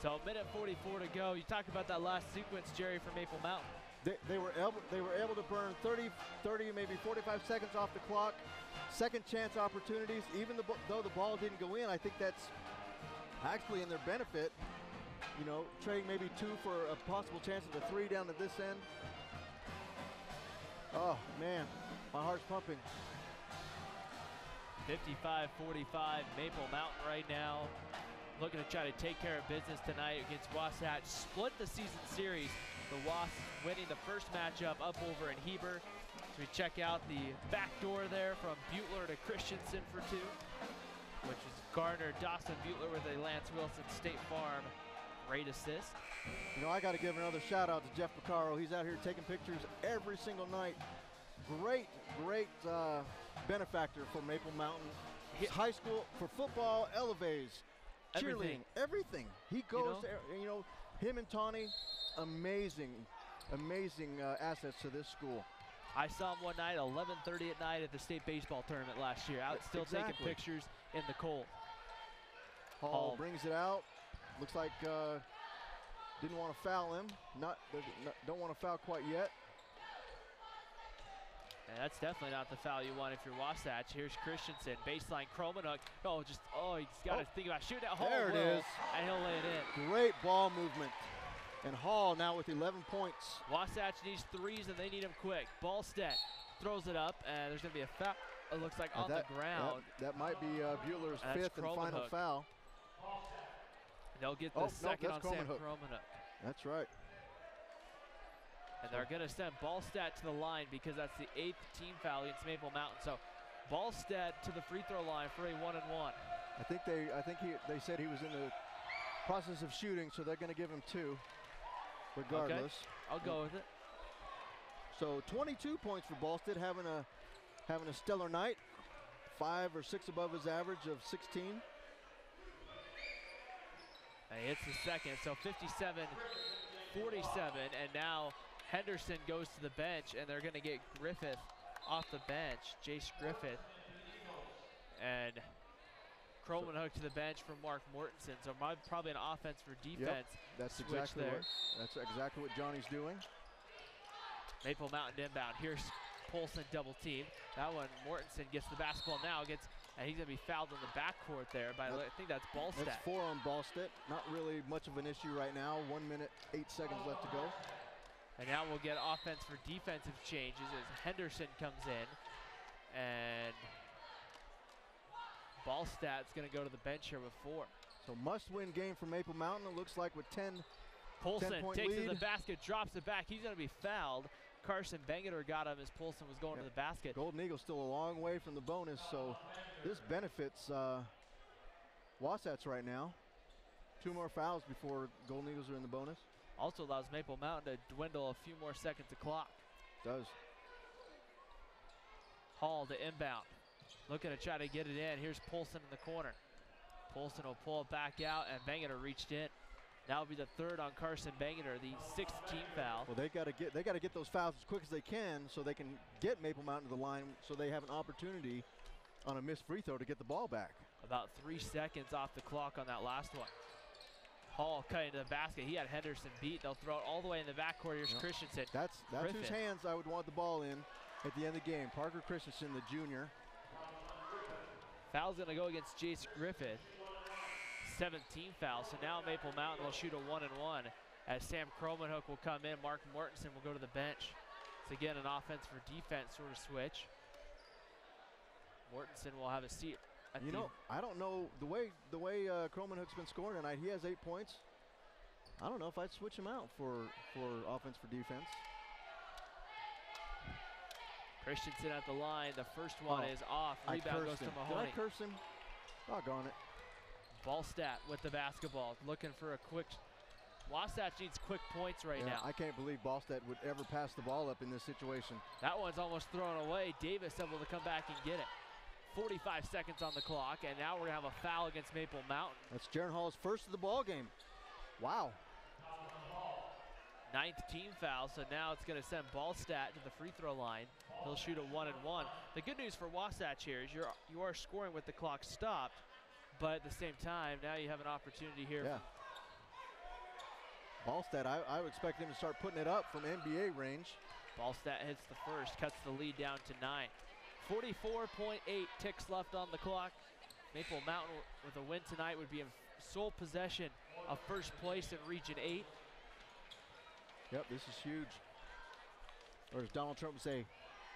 So minute 44 to go. You talked about that last sequence, Jerry, for Maple Mountain. They were able to burn 30, maybe 45 seconds off the clock. Second chance opportunities, even though the ball didn't go in. I think that's actually in their benefit. You know, trading maybe 2 for a possible chance at a 3 down at this end. Oh man, my heart's pumping. 55-45, Maple Mountain right now. Looking to try to take care of business tonight against Wasatch. Split the season series. The Wasps winning the first matchup up over in Heber. So we check out the backdoor there from Butler to Christensen for 2, which is Garner Dawson Butler with a Lance Wilson State Farm great assist. You know, I got to give another shout out to Jeff Picaro. He's out here taking pictures every single night. Great benefactor for Maple Mountain. High school, for football, elevates, cheerleading, everything. He goes to, you know, him and Tawny, amazing assets to this school. I saw him one night, 11:30 at night at the state baseball tournament last year, out still taking pictures in the cold. Hall brings it out. Looks like didn't want to foul him. Don't want to foul quite yet. And that's definitely not the foul you want if you're Wasatch. Here's Christensen, baseline, Kromenhoek. He's got to think about shooting at Hall. There it is. And he'll lay it in. Great ball movement. And Hall now with 11 points. Wasatch needs threes, and they need them quick. Ballstedt throws it up, and there's going to be a foul, it looks like, on the ground. That might be Bueller's fifth and final foul. And they'll get the second on Sam Kromenhoek. That's right. And they're going to send Ballstedt to the line because that's the 8th team foul against Maple Mountain. So Ballstedt to the free throw line for a 1-and-1. I think they said he was in the process of shooting, so they're going to give him 2 regardless. Okay. I'll go with it. So 22 points for Ballstedt, having a stellar night. 5 or 6 above his average of 16. And he hits the second, so 57-47, and now Henderson goes to the bench, and they're going to get Griffith off the bench, Jace Griffith. And Kromenhoek to the bench for Mark Mortensen. So probably an offense for defense. Yep, that's exactly what Johnny's doing. Maple Mountain inbound. Here's Polson double team. That one, Mortensen gets the basketball now, and he's going to be fouled in the backcourt there by, I think that's Ballstedt. That's 4 on Ballstedt. Not really much of an issue right now. 1 minute, 8 seconds left to go. And now we'll get offense for defensive changes as Henderson comes in. And Ballstedt's going to go to the bench here with 4. So must-win game for Maple Mountain. It looks like with 10. Polson takes lead. it to the basket, drops it back. He's going to be fouled. Carson Bangeter got him as Polson was going to the basket. Golden Eagles still a long way from the bonus, so this benefits Wasatch right now. 2 more fouls before Golden Eagles are in the bonus. Also allows Maple Mountain to dwindle a few more seconds of clock. Does. Hall to inbound. Looking to try to get it in. Here's Polson in the corner. Polson will pull it back out, and Bangeter reached in. That will be the 3rd on Carson Bangeter, the 6th team foul. Well, they got to get those fouls as quick as they can, so they can get Maple Mountain to the line, so they have an opportunity on a missed free throw to get the ball back. About 3 seconds off the clock on that last one. Hall cutting to the basket. He had Henderson beat. They'll throw it all the way in the backcourt. Here's Christensen. That's whose hands I would want the ball in at the end of the game. Parker Christensen, the junior. Foul's going to go against Jace Griffith. 17 foul. So now Maple Mountain will shoot a 1-and-1 as Sam Kromenhoek will come in. Mark Mortensen will go to the bench. It's again an offense for defense sort of switch. Mortensen will have a seat. I don't know the way Kromenhoek's been scoring tonight. He has 8 points. I don't know if I'd switch him out for offense for defense. Christensen at the line. The first one is off. Rebound goes to Mahoney. Did I curse him? Doggone it. Ballstedt with the basketball, looking for a quick. Wasatch needs quick points right now. I can't believe Ballstedt would ever pass the ball up in this situation. That one's almost thrown away. Davis able to come back and get it. 45 seconds on the clock, and now we're going to have a foul against Maple Mountain. That's Jaron Hall's first of the ball game. Wow. 9th team foul, so now it's going to send Ballstedt to the free throw line. He'll shoot a 1-and-1. The good news for Wasatch here is you are scoring with the clock stopped, but at the same time, now you have an opportunity here. Yeah. Ballstedt, I would expect him to start putting it up from NBA range. Ballstedt hits the first, cuts the lead down to 9. 44.8 ticks left on the clock. Maple Mountain with a win tonight would be in sole possession of first place in Region 8. Yep, this is huge. Or as Donald Trump would say,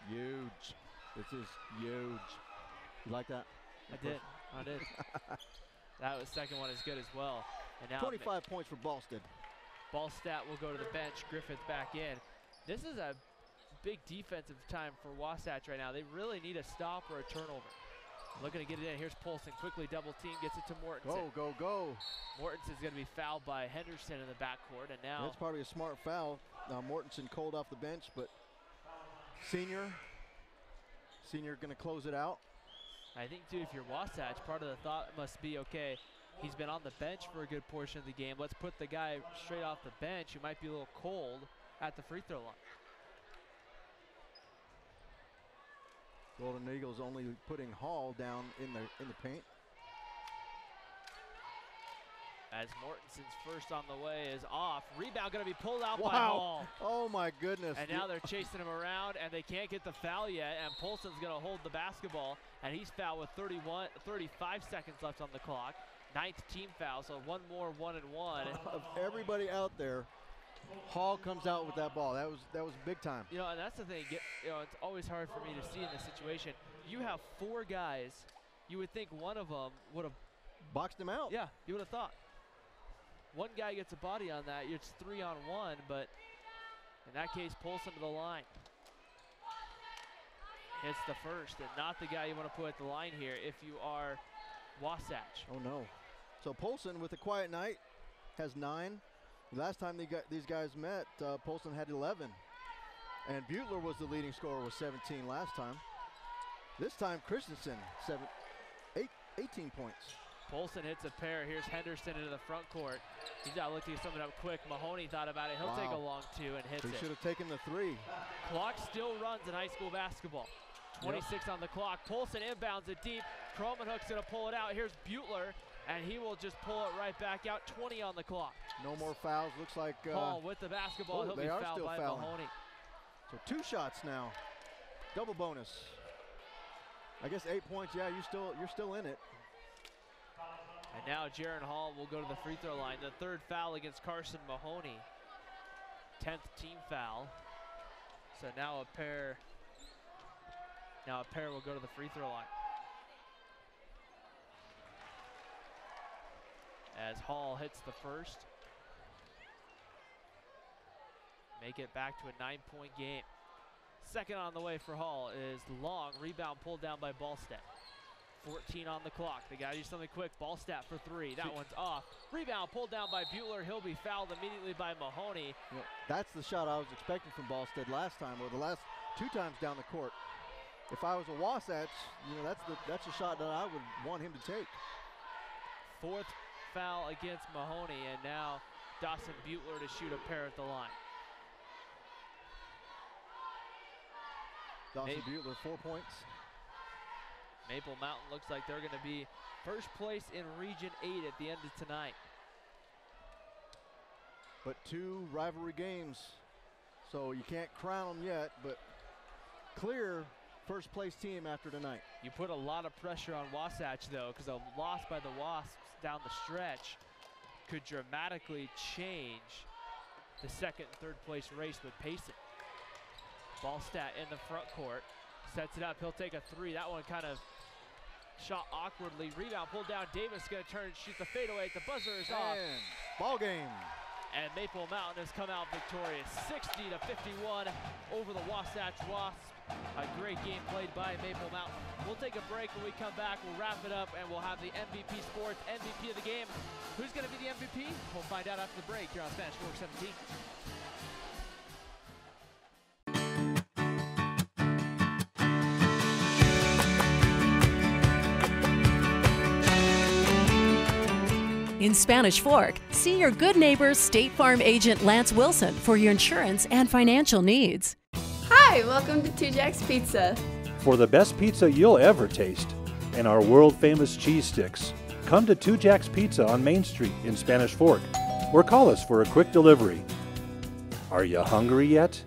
huge. This is huge. You like that? I did. That was second one is good as well. And now 25 points for Ballstedt. Ballstedt will go to the bench. Griffith back in. This is a big defensive time for Wasatch right now. They really need a stop or a turnover. Looking to get it in. Here's Polson. Quickly double team. Gets it to Mortensen. Go. Mortensen's going to be fouled by Henderson in the backcourt. And now. That's probably a smart foul. Now Mortensen cold off the bench, but Senior going to close it out. I think, too, if you're Wasatch, part of the thought must be, okay, he's been on the bench for a good portion of the game. Let's put the guy straight off the bench who might be a little cold at the free throw line. Golden Eagles only putting Hall down in the paint. As Mortensen's first on the way is off. Rebound going to be pulled out Wow. by Hall. Oh my goodness. And now they're chasing him around, and they can't get the foul yet, and Polson's going to hold the basketball, and he's fouled with 35 seconds left on the clock. 9th team foul, so one more, 1 and 1. Of everybody out there, Hall comes out with that ball. That was big time. You know, and that's the thing. It's always hard for me to see in this situation. You have 4 guys. You would think one of them would have Boxed him out. Yeah, you would have thought. One guy gets a body on that. It's 3 on 1, but in that case, Polson to the line. Hits the first, and not the guy you want to put at the line here if you are Wasatch. Oh no. So Polson with a quiet night has 9. Last time these guys met, Polson had 11. And Butler was the leading scorer with 17 last time. This time Christensen, 18 points. Polson hits a pair. Here's Henderson into the front court. He's got to look to get something up quick. Mahoney thought about it. He'll take a long 2 and hits it. He should have taken the 3. Clock still runs in high school basketball. 26 on the clock. Polson inbounds it deep. Kromenhoek's going to pull it out. Here's Butler, and he will just pull it right back out. 20 on the clock. No more fouls. Looks like Hall with the basketball. He'll be fouled by Mahoney. So 2 shots now. Double bonus. I guess 8 points. Yeah, you're still in it. And now Jaron Hall will go to the free throw line. The 3rd foul against Carson Mahoney. 10th team foul. So now a pair will go to the free throw line. As Hall hits the first. Make it back to a 9-point game. Second on the way for Hall is Long. Rebound pulled down by Ballstead. 14 on the clock. They got to do something quick. Ballstead for 3. That one's off. Rebound pulled down by Butler. He'll be fouled immediately by Mahoney. Yeah, that's the shot I was expecting from Ballstead last time, or the last 2 times down the court. If I was a Wasatch, that's a shot that I would want him to take. 4th foul against Mahoney, and now Dawson Butler to shoot a pair at the line. Dawson Butler, 4 points. Maple Mountain looks like they're going to be first place in Region 8 at the end of tonight. But 2 rivalry games, so you can't crown them yet, but clear first place team after tonight. You put a lot of pressure on Wasatch, though, because a loss by the Wasps down the stretch could dramatically change the 2nd and 3rd place race with Payson. Ballstead in the front court, sets it up. He'll take a 3. That one kind of shot awkwardly. Rebound pulled down. Davis going to turn and shoot the fadeaway. The buzzer is off. Ball game. And Maple Mountain has come out victorious, 60-51 over the Wasatch Wasps. A great game played by Maple Mountain. We'll take a break. When we come back, we'll wrap it up, and we'll have the MVP Sports MVP of the game. Who's going to be the MVP? We'll find out after the break here on Spanish Fork 17. In Spanish Fork, see your good neighbor State Farm agent Lance Wilson for your insurance and financial needs. Hi, welcome to 2 Jack's Pizza. For the best pizza you'll ever taste and our world-famous cheese sticks, come to 2 Jack's Pizza on Main Street in Spanish Fork or call us for a quick delivery. Are you hungry yet?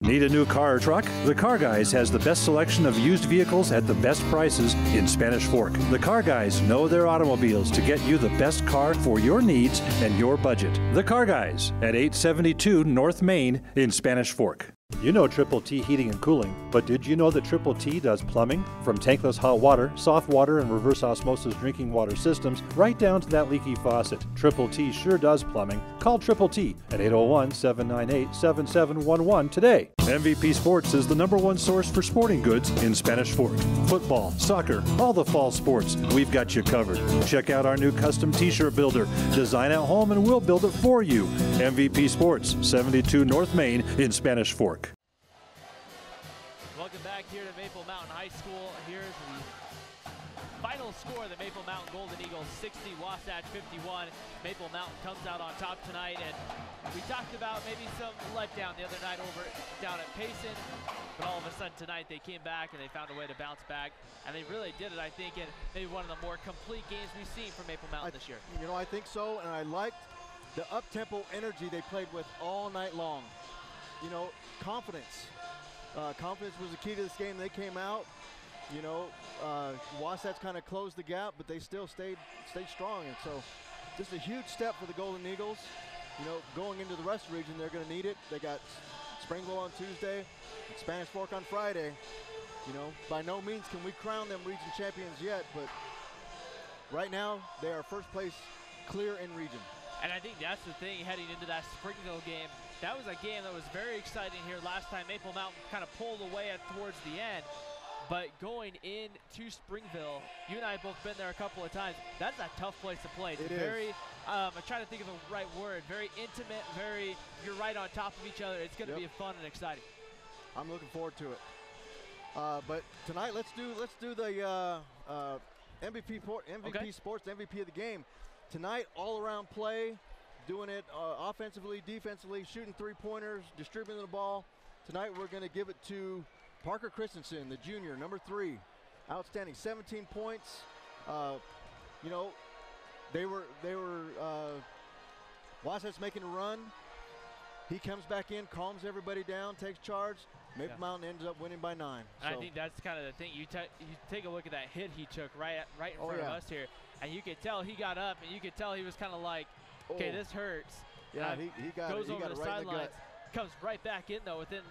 Need a new car or truck? The Car Guys has the best selection of used vehicles at the best prices in Spanish Fork. The Car Guys know their automobiles to get you the best car for your needs and your budget. The Car Guys at 872 North Main in Spanish Fork. You know Triple T Heating and Cooling, but did you know that Triple T does plumbing? From tankless hot water, soft water, and reverse osmosis drinking water systems, right down to that leaky faucet. Triple T sure does plumbing. Call Triple T at 801-798-7711 today. MVP Sports is the #1 source for sporting goods in Spanish Fork. Football, soccer, all the fall sports, we've got you covered. Check out our new custom t-shirt builder. Design at home and we'll build it for you. MVP Sports, 72 North Main in Spanish Fork. Welcome back here to Maple Mountain High School. Here's the Final score, the Maple Mountain Golden Eagles 60, Wasatch 51. Maple Mountain comes out on top tonight, and we talked about maybe some letdown the other night down at Payson, but all of a sudden tonight they came back and they found a way to bounce back, and they really did it, I think, in maybe one of the more complete games we've seen from Maple Mountain this year. You know, I think so, and I liked the up-tempo energy they played with all night long. You know, confidence. Confidence was the key to this game. They came out. You know, Wasatch kind of closed the gap, but they still stayed strong. And so just a huge step for the Golden Eagles. You know, going into the rest of the region, they're going to need it. They got Springville on Tuesday, and Spanish Fork on Friday. You know, by no means can we crown them region champions yet, but right now they are first place clear in region. And I think that's the thing heading into that Springville game. That was a game that was very exciting here last time. Maple Mountain kind of pulled away towards the end. But going into Springville, you and I have both been there a couple of times. That's a tough place to play. It's very, I'm trying to think of the right word, very intimate, you're right on top of each other. It's going to be fun and exciting. I'm looking forward to it. But tonight, let's do the MVP Sports MVP of the game. Tonight, all-around play, doing it offensively, defensively, shooting three-pointers, distributing the ball. Tonight, we're going to give it to Parker Christensen, the junior, number 3. Outstanding, 17 points. You know, they were Wasatch making a run. He comes back in, calms everybody down, takes charge. Maple Mountain ends up winning by 9. And I think that's kind of the thing. You take a look at that hit he took right in front of us here, and you could tell he got up, and you could tell he was kind of like, okay, this hurts. Yeah, he got goes it. He over got the it right in the sidelines, gut. comes right back in though within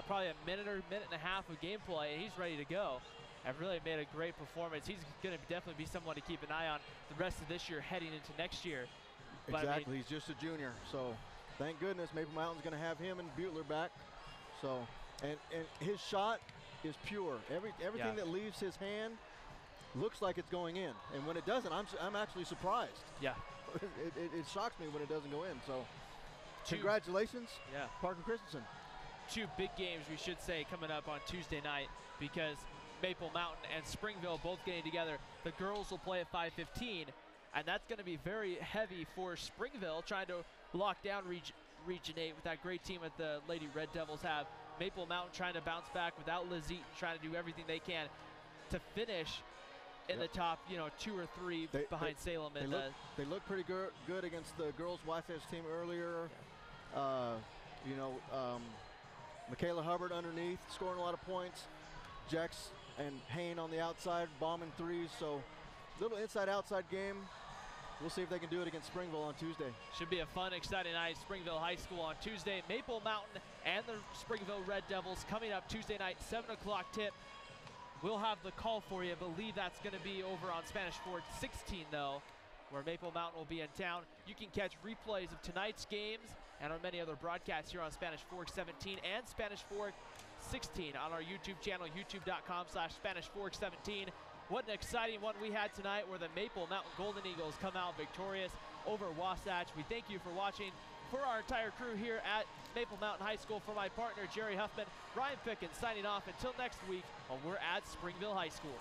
probably a minute or minute and a half of gameplay, and he's ready to go. And really made a great performance. He's going to definitely be someone to keep an eye on the rest of this year heading into next year. But Exactly, I mean, he's just a junior. So thank goodness Maple Mountain's going to have him and Butler back. So, and his shot is pure. Everything that leaves his hand looks like it's going in. And when it doesn't, I'm actually surprised. Yeah. it shocks me when it doesn't go in. So congratulations, Parker Christensen. 2 big games, we should say, coming up on Tuesday night, because Maple Mountain and Springville both getting together. The girls will play at 5:15, and that's going to be very heavy for Springville, trying to lock down Region 8 with that great team that the Lady Red Devils have. Maple Mountain trying to bounce back without Liz Eaton, trying to do everything they can to finish in the top, 2 or 3 behind Salem. And they look pretty good against the girls' Wasatch team earlier. Michaela Hubbard underneath, scoring a lot of points. Jex and Hain on the outside, bombing threes. So little inside-outside game. We'll see if they can do it against Springville on Tuesday. Should be a fun, exciting night. Springville High School on Tuesday. Maple Mountain and the Springville Red Devils coming up Tuesday night, 7 o'clock tip. We'll have the call for you. I believe that's going to be over on Spanish Fork 16, though, where Maple Mountain will be in town. You can catch replays of tonight's games and our many other broadcasts here on Spanish Fork 17 and Spanish Fork 16 on our YouTube channel, youtube.com/Spanish Fork 17. What an exciting one we had tonight, where the Maple Mountain Golden Eagles come out victorious over Wasatch. We thank you for watching. For our entire crew here at Maple Mountain High School, for my partner Jerry Huffman, Ryan Pickens signing off until next week when we're at Springville High School.